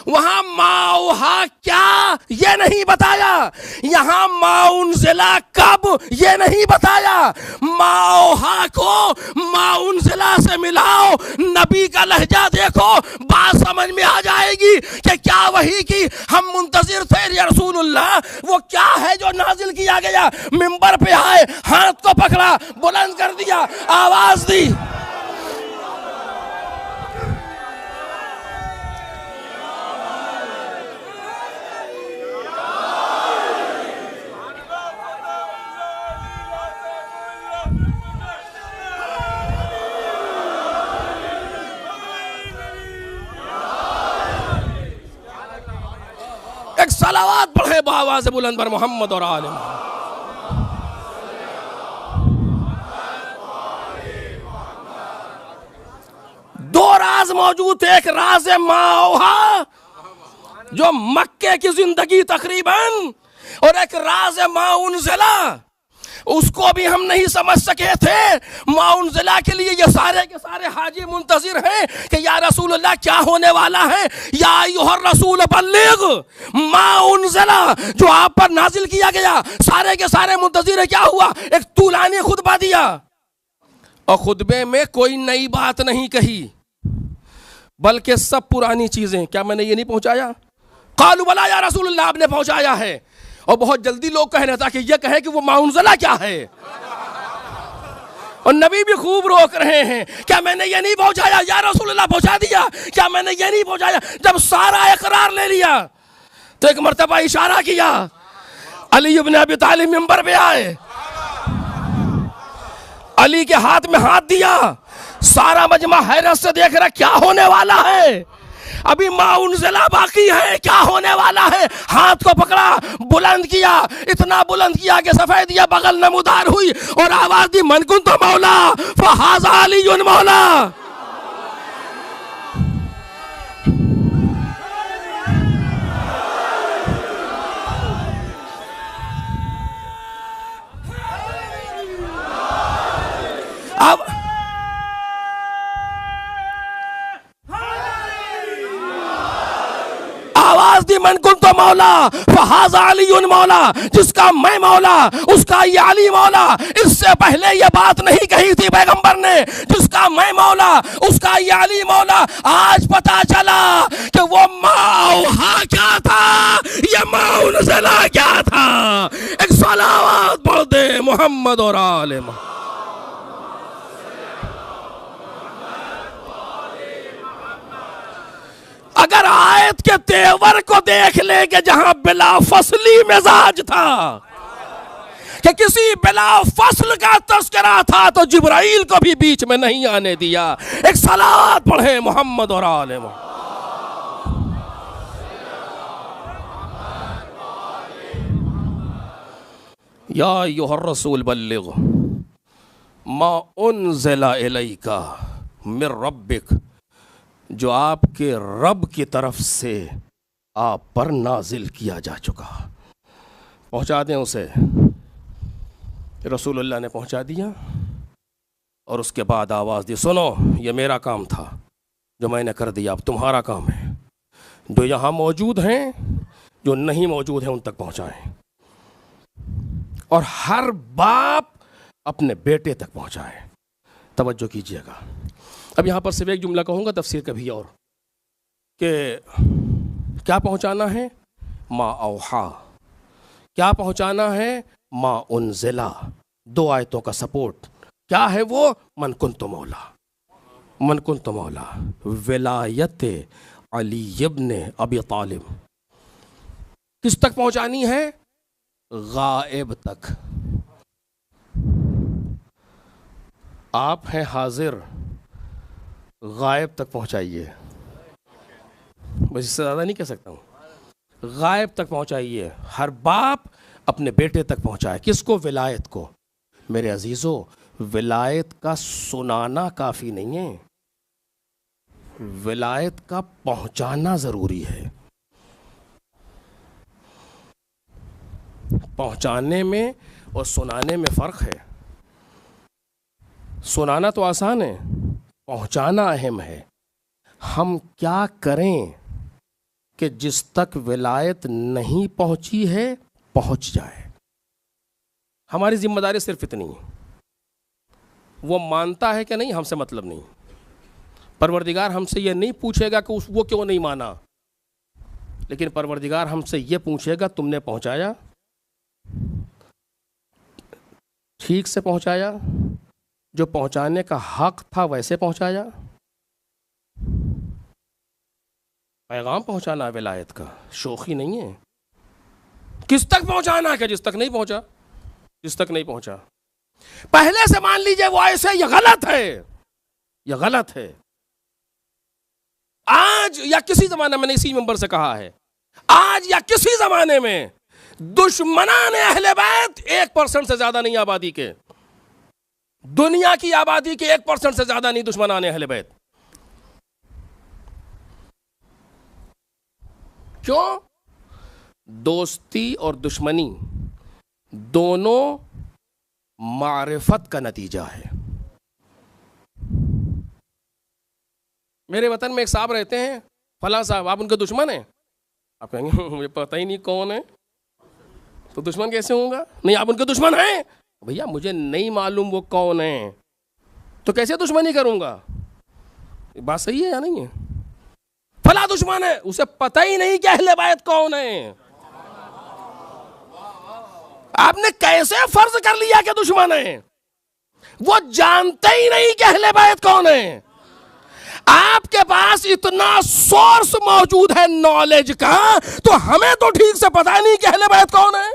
वहां माँ औहा क्या ये नहीं बताया, यहां माँ उनज़िला कब ये नहीं बताया। माँ औहा को माँ उनज़िला से मिलाओ, नबी का लहजा देखो, बात समझ में आ जाएगी कि क्या वही की हम मुंतजिर थे। या रसूलुल्लाह, वो क्या है जो नाजिल किया गया। मिंबर पे आए, हाथ को पकड़ा, बुलंद कर दिया, आवाज दी। एक सलावत पढ़े बाआवाज़ बुलंद पर मोहम्मद और आले मोहम्मद। दो राज मौजूद थे, एक राज माँ औहा जो मक्के की जिंदगी तकरीबन, और एक राज माँ उनज़िला, उसको भी हम नहीं समझ सके थे। माँ उनज़िला के लिए ये सारे के सारे हाजी मुंतजिर हैं कि या रसूलुल्लाह क्या होने वाला है। या अय्युहर रसूल बल्लिग माँ उनज़िला, जो आप पर नाजिल किया गया। सारे के सारे मुंतजिर है। क्या हुआ? एक तूलानी खुतबा दिया, और खुतबे में कोई नई बात नहीं कही, बल्कि सब पुरानी चीजें। क्या मैंने ये नहीं पहुंचाया? कालू बला या रसूलुल्लाह, आपने पहुंचाया है। और बहुत जल्दी लोग कह रहे थे कि ये कहे कि वो माँ उनज़िला क्या है, और नबी भी खूब रोक रहे हैं। क्या मैंने ये नहीं पहुंचाया? या रसूलुल्लाह पहुंचा दिया। क्या मैंने ये नहीं पहुंचाया? जब सारा इकरार ले लिया तो एक मर्तबा इशारा किया, अली इब्न अबी तालिब मिंबर पे आए, अली के हाथ में हाथ दिया। सारा मजमा हैरत से देख रहा क्या होने वाला है। अभी माँ उनज़िला बाकी है, क्या होने वाला है। हाथ को पकड़ा, बुलंद किया, इतना बुलंद किया कि सफेदिया बगल नमूदार हुई, और आवाज दी, मन कुन तो मौला फहाज़ा अलीयुन मौला। अब आवाज दी, मन कुन तो मौला फहाजा अलीयुन मौला, जिसका मैं मौला उसका ये अली मौला। इससे पहले ये बात नहीं कही थी पैगंबर ने, जिसका मैं मौला उसका ये अली मौला। आज पता चला कि वो मौहा क्या था, ये मौनज़ला क्या था। एक सलावत पढ़ दे मोहम्मद और आले मोहम्मद। अगर आयत के तेवर को देख ले कि जहां बिला फसली मिजाज था, कि किसी बिला फसल का तस्करा था, तो जिब्राइल को भी बीच में नहीं आने दिया। एक सलावत पढ़े मोहम्मद और आले मोहम्मद। या अय्युहर रसूल बल्लिग मा उन्ज़िला इलैका मिर रब्बिक, जो आपके रब की तरफ से आप पर नाजिल किया जा चुका, पहुंचा दें उसे। रसूलुल्लाह ने पहुंचा दिया और उसके बाद आवाज़ दी, सुनो ये मेरा काम था जो मैंने कर दिया, अब तुम्हारा काम है जो यहाँ मौजूद हैं, जो नहीं मौजूद हैं उन तक पहुँचाएं, और हर बाप अपने बेटे तक पहुँचाए। तवज्जो कीजिएगा, अब यहाँ पर सिर्फ एक जुमला कहूँगा, तफसीर कभी और, कि क्या पहुँचाना है, मा औहा, क्या पहुँचाना है, मा उन्ज़िला। दो आयतों का सपोर्ट क्या है वो, मन कुन्तु मौला, मन कुन्तु मौला, विलायत अली इब्न अबी तालिब किस तक पहुँचानी है, गायब तक। आप हैं हाजिर, गायब तक पहुंचाइए, बस इससे ज़्यादा नहीं कह सकता हूँ। गायब तक पहुंचाइए, हर बाप अपने बेटे तक पहुंचाए। किसको, विलायत को। मेरे अजीज़ों, विलायत का सुनाना काफ़ी नहीं है, विलायत का पहुंचाना ज़रूरी है। पहुंचाने में और सुनाने में फ़र्क है। सुनाना तो आसान है, पहुंचाना अहम है। हम क्या करें कि जिस तक विलायत नहीं पहुंची है पहुंच जाए। हमारी जिम्मेदारी सिर्फ इतनी है, वो मानता है कि नहीं हमसे मतलब नहीं। परवरदिगार हमसे ये नहीं पूछेगा कि वो क्यों नहीं माना, लेकिन परवरदिगार हमसे ये पूछेगा तुमने पहुंचाया, ठीक से पहुंचाया, जो पहुंचाने का हक था वैसे पहुंचाया। पैगाम पहुंचाना है विलायत का, शोखी नहीं है। किस तक पहुंचाना है कि जिस तक नहीं पहुंचा, जिस तक नहीं पहुंचा पहले से मान लीजिए वो ऐसे, ये गलत है, ये गलत है। आज या किसी जमाने में, इसी मेंबर से कहा है, आज या किसी जमाने में दुश्मनाने अहले बैत 1% से ज्यादा नहीं आबादी के, दुनिया की आबादी के 1% से ज्यादा नहीं दुश्मनाने अहले बैत। क्यों? दोस्ती और दुश्मनी दोनों मारिफत का नतीजा है। मेरे वतन में एक साहब रहते हैं, फला साहब, आप उनके दुश्मन हैं? आप कहेंगे मुझे पता ही नहीं कौन है, तो दुश्मन कैसे होगा? नहीं, आप उनके दुश्मन हैं। भैया मुझे नहीं मालूम वो कौन है, तो कैसे दुश्मनी करूंगा? बात सही है या नहीं है? फला दुश्मन है, उसे पता ही नहीं कि अहले बैत कौन है। आपने कैसे फर्ज कर लिया कि दुश्मन है? वो जानते ही नहीं कि अहले बैत कौन है। आपके पास इतना सोर्स मौजूद है नॉलेज का, तो हमें तो ठीक से पता नहीं कि अहले बैत कौन है।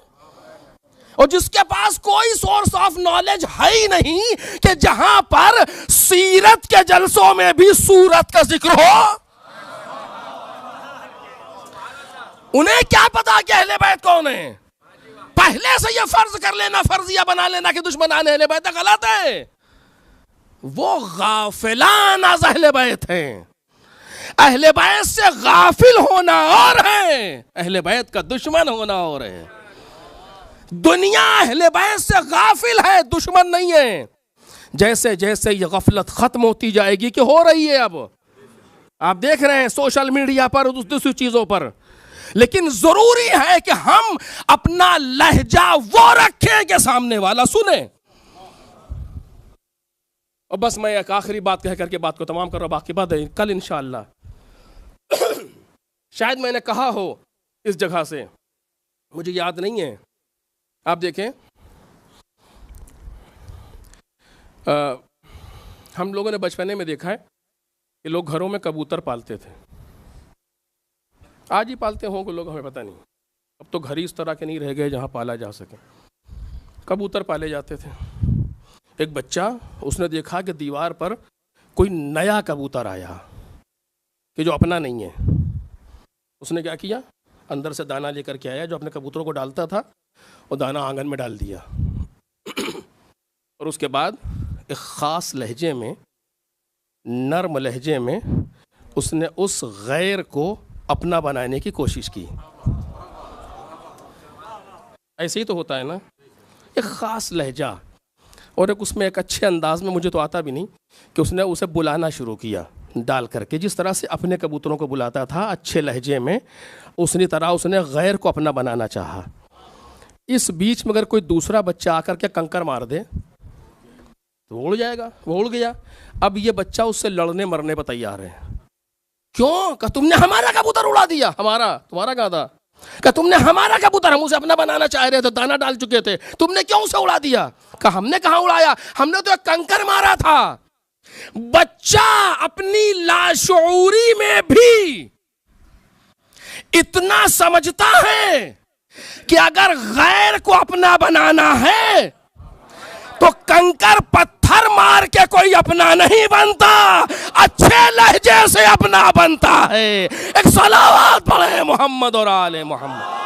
और जिसके पास कोई सोर्स ऑफ नॉलेज है ही नहीं, कि जहां पर सीरत के जलसों में भी सूरत का जिक्र हो, उन्हें क्या पता कि अहले बैत कौन है? पहले से ये फर्ज कर लेना, फर्जिया बना लेना कि दुश्मनान अहले बैत, गलत है। वो गाफिलान अज अहले बैत हैं। अहले बैत से गाफिल होना और है, अहले बैत का दुश्मन होना और है। दुनिया अहले बैत से गाफिल है, दुश्मन नहीं है। जैसे जैसे ये गफलत खत्म होती जाएगी, कि हो रही है, अब आप देख रहे हैं सोशल मीडिया पर दूसरी चीजों पर, लेकिन जरूरी है कि हम अपना लहजा वो रखें कि सामने वाला सुने। और बस मैं एक आखिरी बात कह करके बात को तमाम कर रहा हूं, बाकी बात है कल इंशाअल्लाह। शायद मैंने कहा हो इस जगह से, मुझे याद नहीं है। आप देखें, हम लोगों ने बचपने में देखा है कि लोग घरों में कबूतर पालते थे। आज ही पालते होंगे लोग, हमें पता नहीं। अब तो घर ही इस तरह के नहीं रह गए जहाँ पाला जा सके। कबूतर पाले जाते थे। एक बच्चा, उसने देखा कि दीवार पर कोई नया कबूतर आया कि जो अपना नहीं है। उसने क्या किया, अंदर से दाना लेकर के आया जो अपने कबूतरों को डालता था, और दाना आंगन में डाल दिया। और उसके बाद एक ख़ास लहजे में, नर्म लहजे में उसने उस गैर को अपना बनाने की कोशिश की। ऐसे ही तो होता है ना, एक ख़ास लहजा, और एक उसमें एक अच्छे अंदाज में, मुझे तो आता भी नहीं, कि उसने उसे बुलाना शुरू किया डाल करके। जिस तरह से अपने कबूतरों को बुलाता था अच्छे लहजे में, उसी तरह उसने गैर को अपना बनाना चाहा। इस बीच में अगर कोई दूसरा बच्चा आकर के कंकर मार दे तो उड़ जाएगा, वो उड़ गया। अब ये बच्चा उससे लड़ने मरने पर तैयार है। क्यों? कि तुमने हमारा कबूतर उड़ा दिया। हमारा? तुम्हारा कहा था? कि तुमने हमारा कबूतर, हम उसे अपना बनाना चाह रहे थे, दाना डाल चुके थे, तुमने क्यों उसे उड़ा दिया? कि हमने कहाँ उड़ाया, हमने तो एक कंकर मारा था। बच्चा अपनी लाशऊरी में भी इतना समझता है कि अगर गैर को अपना बनाना है तो कंकर पत्थर मार के कोई अपना नहीं बनता, अच्छे लहजे से अपना बनता है। एक सलावत पढ़े मोहम्मद और आले मोहम्मद।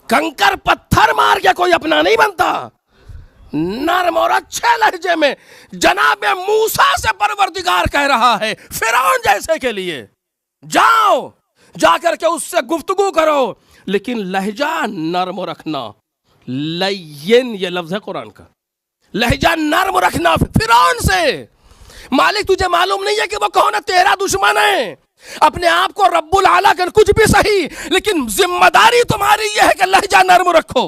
कंकर पत्थर मार के कोई अपना नहीं बनता, नरम और अच्छे लहजे में जनाब मूसा से परवरदिगार कह रहा है फिरौन जैसे के लिए, जाओ जाकर के उससे गुफ्तगू करो, लेकिन लहजा नरम रखना। लय्यन ये लफ्ज है कुरान का, लहजा नरम रखना फिरौन से। मालिक तुझे मालूम नहीं है कि वो कौन है? तेरा दुश्मन है। अपने आप को रब्बुल आला कर कुछ भी सही, लेकिन जिम्मेदारी तुम्हारी यह है कि लहजा नरम रखो।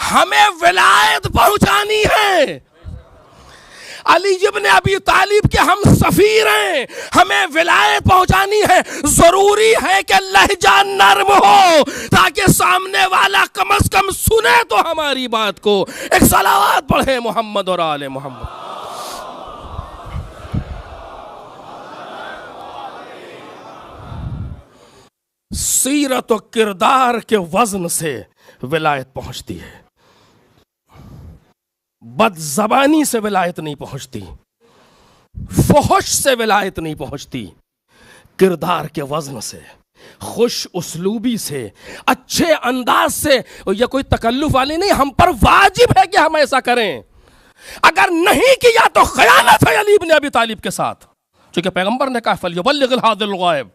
हमें विलायत पहुंचानी है। अली इब्न अबी तालिब के हम सफीर हैं, हमें विलायत पहुंचानी है। जरूरी है कि लहजा नरम हो ताकि सामने वाला कम से कम सुने तो हमारी बात को। एक सलावत पढ़े मोहम्मद और आले मोहम्मद। सीरत और किरदार के वजन से विलायत पहुंचती है, बदजबानी से विलायत नहीं पहुंचती, फहश से विलायत नहीं पहुंचती। किरदार के वजन से, खुश उसलूबी से, अच्छे अंदाज से। और यह कोई तकल्लुफ वाली नहीं, हम पर वाजिब है कि हम ऐसा करें। अगर नहीं किया तो खयानत है अली इब्न अबी तालिब के साथ, क्योंकि पैगंबर ने कहा फलयुबल्लिगिल हादिल गायब,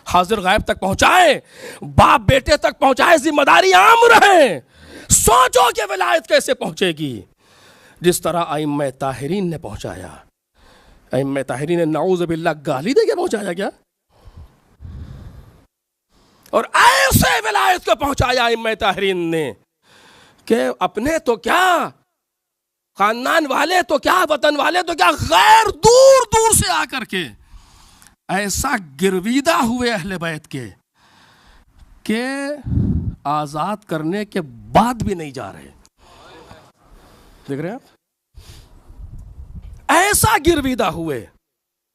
हाजिर गायब तक पहुंचाए, बाप बेटे तक पहुंचाए, जिम्मेदारी आम रहे। सोचो कि विलायत कैसे पहुंचेगी, जिस तरह अइम्मा ताहिरीन ने पहुंचाया। अइम्मा ताहिरीन ने नाऊज़ बिल्लाह गाली दे के पहुंचाया क्या? और ऐसे विलायत को पहुंचाया अइम्मा ताहिरीन ने कि अपने तो क्या, खानदान वाले तो क्या, वतन वाले तो क्या, गैर दूर दूर से आकर के ऐसा गिरवीदा हुए अहले बैत के आजाद करने के बाद भी नहीं जा रहे। देख रहे हैं आप, ऐसा गिरवीदा हुए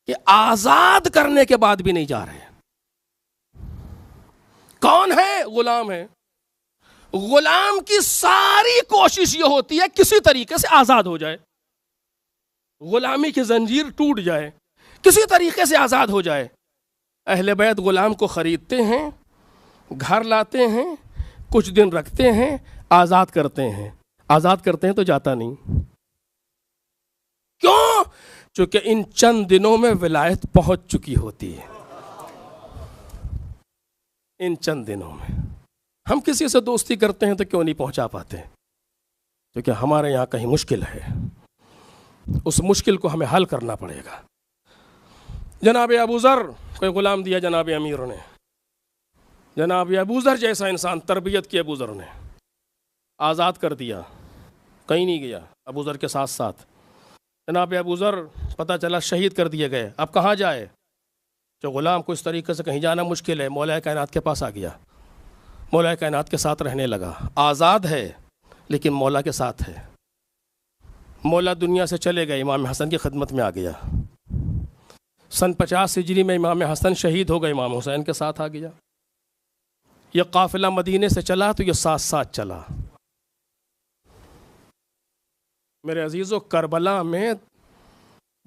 कि आजाद करने के बाद भी नहीं जा रहे। कौन है? गुलाम है। गुलाम की सारी कोशिश यह होती है किसी तरीके से आजाद हो जाए, गुलामी की जंजीर टूट जाए, किसी तरीके से आजाद हो जाए। अहले बैत गुलाम को खरीदते हैं, घर लाते हैं, कुछ दिन रखते हैं, आजाद करते हैं। आजाद करते हैं तो जाता नहीं। क्यों? क्योंकि इन चंद दिनों में विलायत पहुंच चुकी होती है। इन चंद दिनों में। हम किसी से दोस्ती करते हैं तो क्यों नहीं पहुंचा पाते? क्योंकि हमारे यहाँ कहीं मुश्किल है, उस मुश्किल को हमें हल करना पड़ेगा। जनाब अबू ज़र कोई ग़ुलाम दिया जनाब अमीर ने, जनाब अबू ज़र जैसा इंसान तरबियत की अबू ज़र ने आज़ाद कर दिया, कहीं नहीं गया अबू ज़र के साथ साथ। जनाब अबू ज़र पता चला शहीद कर दिए गए, अब कहाँ जाए? जो ग़ुलाम को इस तरीके से कहीं जाना मुश्किल है, मौला कायनात के पास आ गया, मौला कायनात के साथ रहने लगा। आज़ाद है लेकिन मौला के साथ है। मौला दुनिया से चले गए, इमाम हसन की खिदमत में आ गया। सन 50 हिजरी में इमाम हसन शहीद हो गए, इमाम हुसैन के साथ आ गया। यह काफ़िला मदीने से चला तो यह साथ साथ चला। मेरे अजीज़ों, करबला में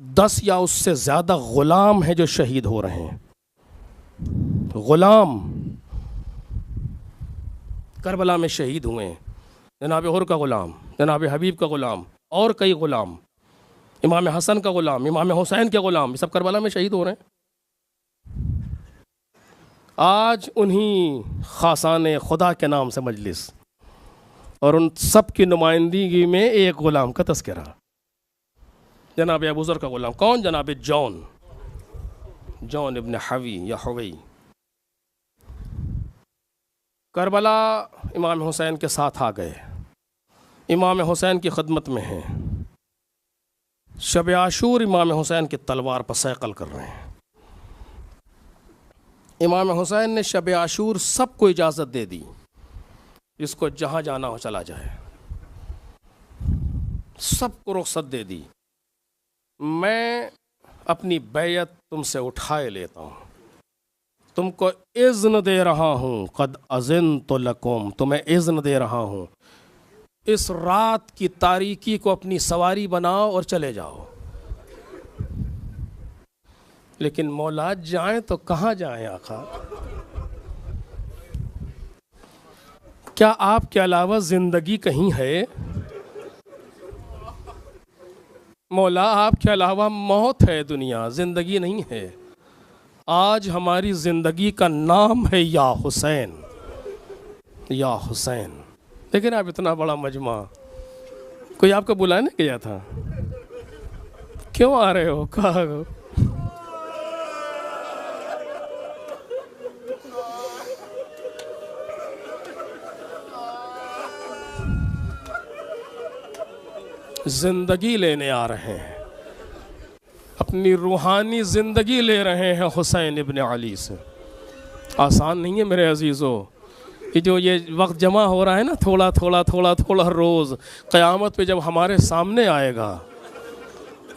10 या उससे ज़्यादा ग़ुलाम हैं जो शहीद हो रहे हैं। ग़ुलाम करबला में शहीद हुए हैं। जनाब हुर का ग़ुलाम, जनाब हबीब का ग़ुलाम और कई ग़ुलाम, इमाम हसन का ग़ुलाम, इमाम हुसैन के ग़ुलाम, ये सब करबला में शहीद हो रहे हैं। आज उन्हीं खासाने खुदा के नाम से मजलिस और उन सब की नुमाइंदगी में एक ग़ुलाम का तज़किरा, जनाब अबू ज़र का ग़ुलाम। कौन? जनाब जॉन इब्न हवी या हवई। करबला इमाम हुसैन के साथ आ गए, इमाम हुसैन की खिदमत में हैं। शब आशूर इमाम हुसैन की तलवार पर सैक़ल कर रहे हैं। इमाम हुसैन ने शब आशूर सबको इजाज़त दे दी, जिसको जहाँ जाना हो चला जाए, सबको रुख़्सत दे दी। मैं अपनी बैयत तुमसे उठाए लेता हूँ, तुमको इज़्न दे रहा हूँ। क़द अज़िनतु लकुम, तुम्हें इज़्न दे रहा हूँ, इस रात की तारीकी को अपनी सवारी बनाओ और चले जाओ। लेकिन मौला जाएं तो कहाँ जाएं आका? क्या आपके अलावा ज़िंदगी कहीं है? मौला आपके अलावा मौत है, दुनिया ज़िंदगी नहीं है। आज हमारी ज़िंदगी का नाम है या हुसैन, या हुसैन। लेकिन आप इतना बड़ा मजमा, कोई आपको बुलाने गया था? क्यों आ रहे हो? कहा जिंदगी लेने आ रहे हैं, अपनी रूहानी ज़िंदगी ले रहे हैं हुसैन इब्न अली से। आसान नहीं है मेरे अजीज़ों। कि जो ये वक्त जमा हो रहा है ना, थोड़ा थोड़ा थोड़ा थोड़ा रोज़, क़यामत पे जब हमारे सामने आएगा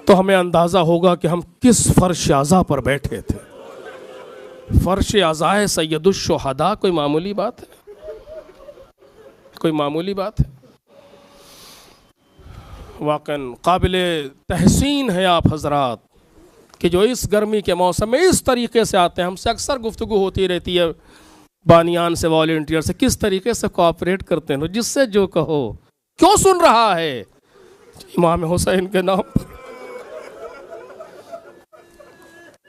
तो हमें अंदाज़ा होगा कि हम किस फ़र्श आज़ा पर बैठे थे। फ़र्श आज़ाए सैयदुश्शुहदा कोई मामूली बात है? कोई मामूली बात है? वाक़न काबिल तहसीन है आप हज़रात कि जो इस गर्मी के मौसम में इस तरीके से आते हैं। हमसे अक्सर गुफ्तगू होती रहती है बानियान से, वॉलंटियर से, किस तरीके से कोऑपरेट करते हैं, जिससे जो कहो। क्यों सुन रहा है? इमाम हुसैन के नाम।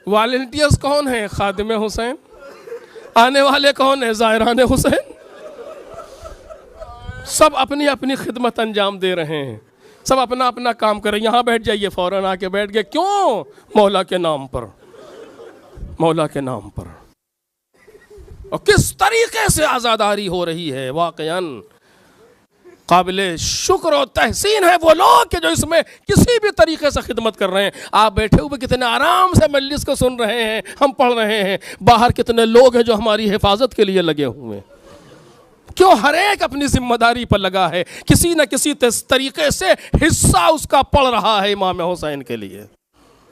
वॉलंटियर्स कौन है? खादिम हुसैन। आने वाले कौन है? ज़ायरान हुसैन। सब अपनी अपनी खिदमत अंजाम दे रहे हैं, सब अपना अपना काम कर रहे हैं। यहाँ बैठ जाइए, फ़ौरन आके बैठ गए। क्यों? मौला के नाम पर, मौला के नाम पर। और किस तरीके से आज़ादारी हो रही है, वाक़यान काबिल शुक्र और तहसीन है वो लोग कि जो इसमें किसी भी तरीके से खिदमत कर रहे हैं। आप बैठे हुए कितने आराम से मजलिस को सुन रहे हैं, हम पढ़ रहे हैं। बाहर कितने लोग हैं जो हमारी हिफाजत के लिए लगे हुए हैं। क्यों? हर एक अपनी जिम्मेदारी पर लगा है, किसी न किसी तरीके से हिस्सा उसका पड़ रहा है इमाम हुसैन के लिए।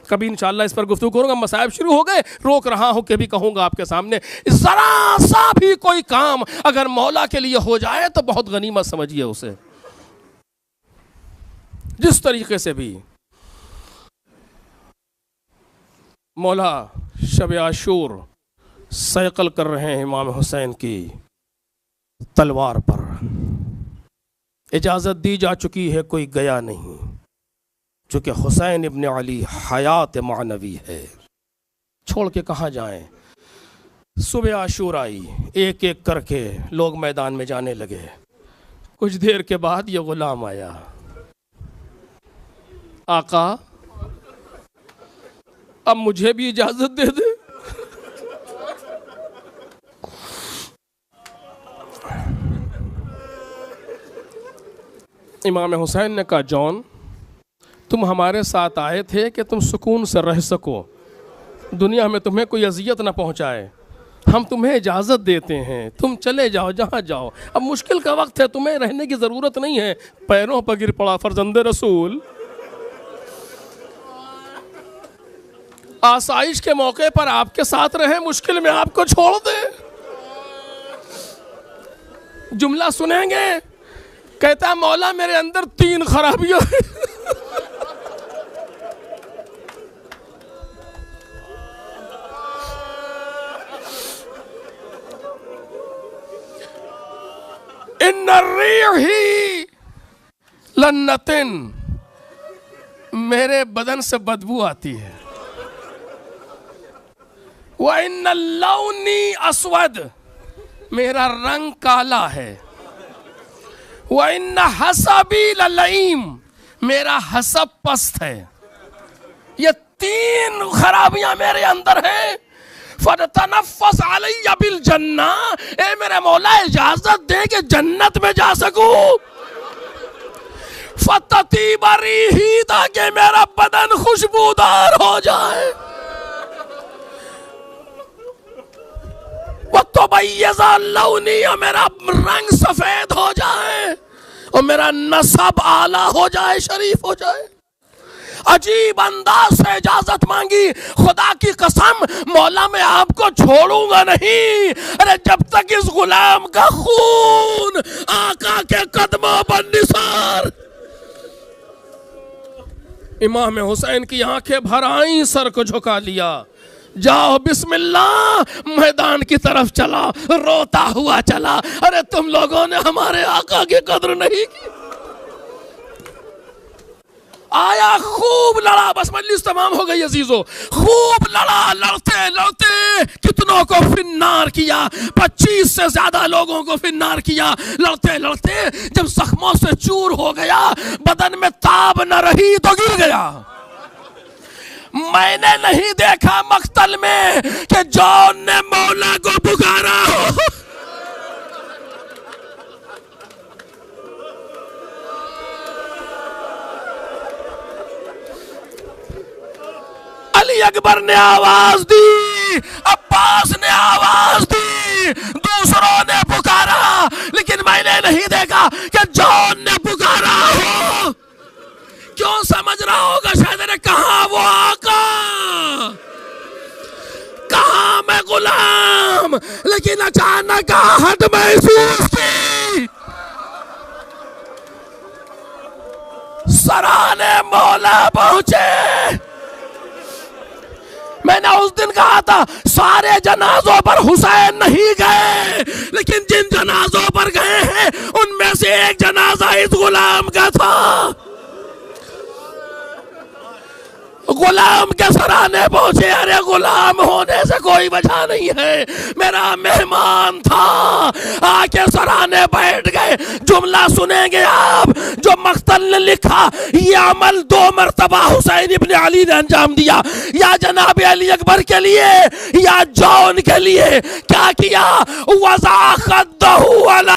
कभी इंशाअल्लाह इस पर गुफ्तगू करूँगा। मसाइब शुरू हो गए, रोक रहा हूँ कि भी कहूँगा आपके सामने, ज़रा सा भी कोई काम अगर मौला के लिए हो जाए तो बहुत गनीमत समझिए उसे। जिस तरीके से भी मौला शब आशूर सैक़ल कर रहे हैं इमाम हुसैन की तलवार पर, इजाज़त दी जा चुकी है, कोई गया नहीं। चूँकि हुसैन इब्न अली हयात मानवी है, छोड़ के कहाँ जाएं? सुबह आशूरा आई, एक एक करके लोग मैदान में जाने लगे। कुछ देर के बाद ये गुलाम आया, आका अब मुझे भी इजाजत दे दे। इमाम हुसैन ने कहा, जॉन तुम हमारे साथ आए थे कि तुम सुकून से रह सको, दुनिया में तुम्हें कोई अजियत ना पहुंचाए, हम तुम्हें इजाज़त देते हैं, तुम चले जाओ जहाँ जाओ। अब मुश्किल का वक्त है, तुम्हें रहने की ज़रूरत नहीं है। पैरों पर गिर पड़ा फरजंदे रसूल। आसाइश के मौके पर आपके साथ रहे, मुश्किल में आपको छोड़ दे। जुमला सुनेंगे, कहता मौला मेरे अंदर 3 खराबियां हैं। इन्नर्रीही लन्नतिन, मेरे बदन से बदबू आती है। व इन्न लौनी अस्वद, मेरा रंग काला है। व इन्न हसबी ललईम, मेरा हसब पस्त है। ये 3 खराबियां मेरे अंदर हैं। फतनफ़्फ़स अलैया बिल जन्ना, ए मेरे मौला इजाजत दे कि जन्नत में जा सकूं। फततीब रिही, ताकि मेरा बदन खुशबूदार हो जाए। वतुबय्यज़ लौनी, मेरा रंग सफेद हो जाए और मेरा नसब आला हो जाए, शरीफ हो जाए। अजीब अंदाज से इजाजत मांगी। खुदा की कसम मौला मैं आपको छोड़ूंगा नहीं, अरे जब तक इस गुलाम का खून आका के कदमों पर निसार। इमाम हुसैन की आंखें भर आई, सर को झुका लिया। जाओ बिस्मिल्लाह, मैदान की तरफ चला, रोता हुआ चला। अरे तुम लोगों ने हमारे आका की कद्र नहीं की। आया, खूब लड़ा, बस मजलिस तमाम हो गई अजीजों। खूब लड़ा, लड़ते लड़ते कितनों को फिन्नार किया, 25 से ज्यादा लोगों को फिन्नार किया। लड़ते लड़ते जब जख्मों से चूर हो गया, बदन में ताब न रही तो गिर गया। मैंने नहीं देखा मक्तल में कि जॉन ने मौला को पुकारा हो। अली अकबर ने आवाज दी, अब्बास ने आवाज दी, दूसरों ने पुकारा, लेकिन मैंने नहीं देखा कि जॉन ने पुकारा हो। क्यों समझ रहा होगा शायद, ने कहा वो आका, कहा मैं गुलाम, लेकिन अचानक आहट महसूस की। सराहने मौला पहुंचे। मैंने उस दिन कहा था सारे जनाजों पर हुसैन नहीं गए, लेकिन जिन जनाजों पर गए हैं उनमें से एक जनाजा इस गुलाम का था। गुलाम के सराहने पहुंचे। अरे गुलाम होने से कोई वजह नहीं है, मेरा मेहमान था, आके सराहने बैठ गए। जुमला सुनेंगे आप जो मख्तल ने लिखा, ये अमल 2 मरतबा हुसैन इब्न अली ने अंजाम दिया, या जनाब अली अकबर के लिए या जॉन के लिए। क्या किया? वज़ा खद्दहु अला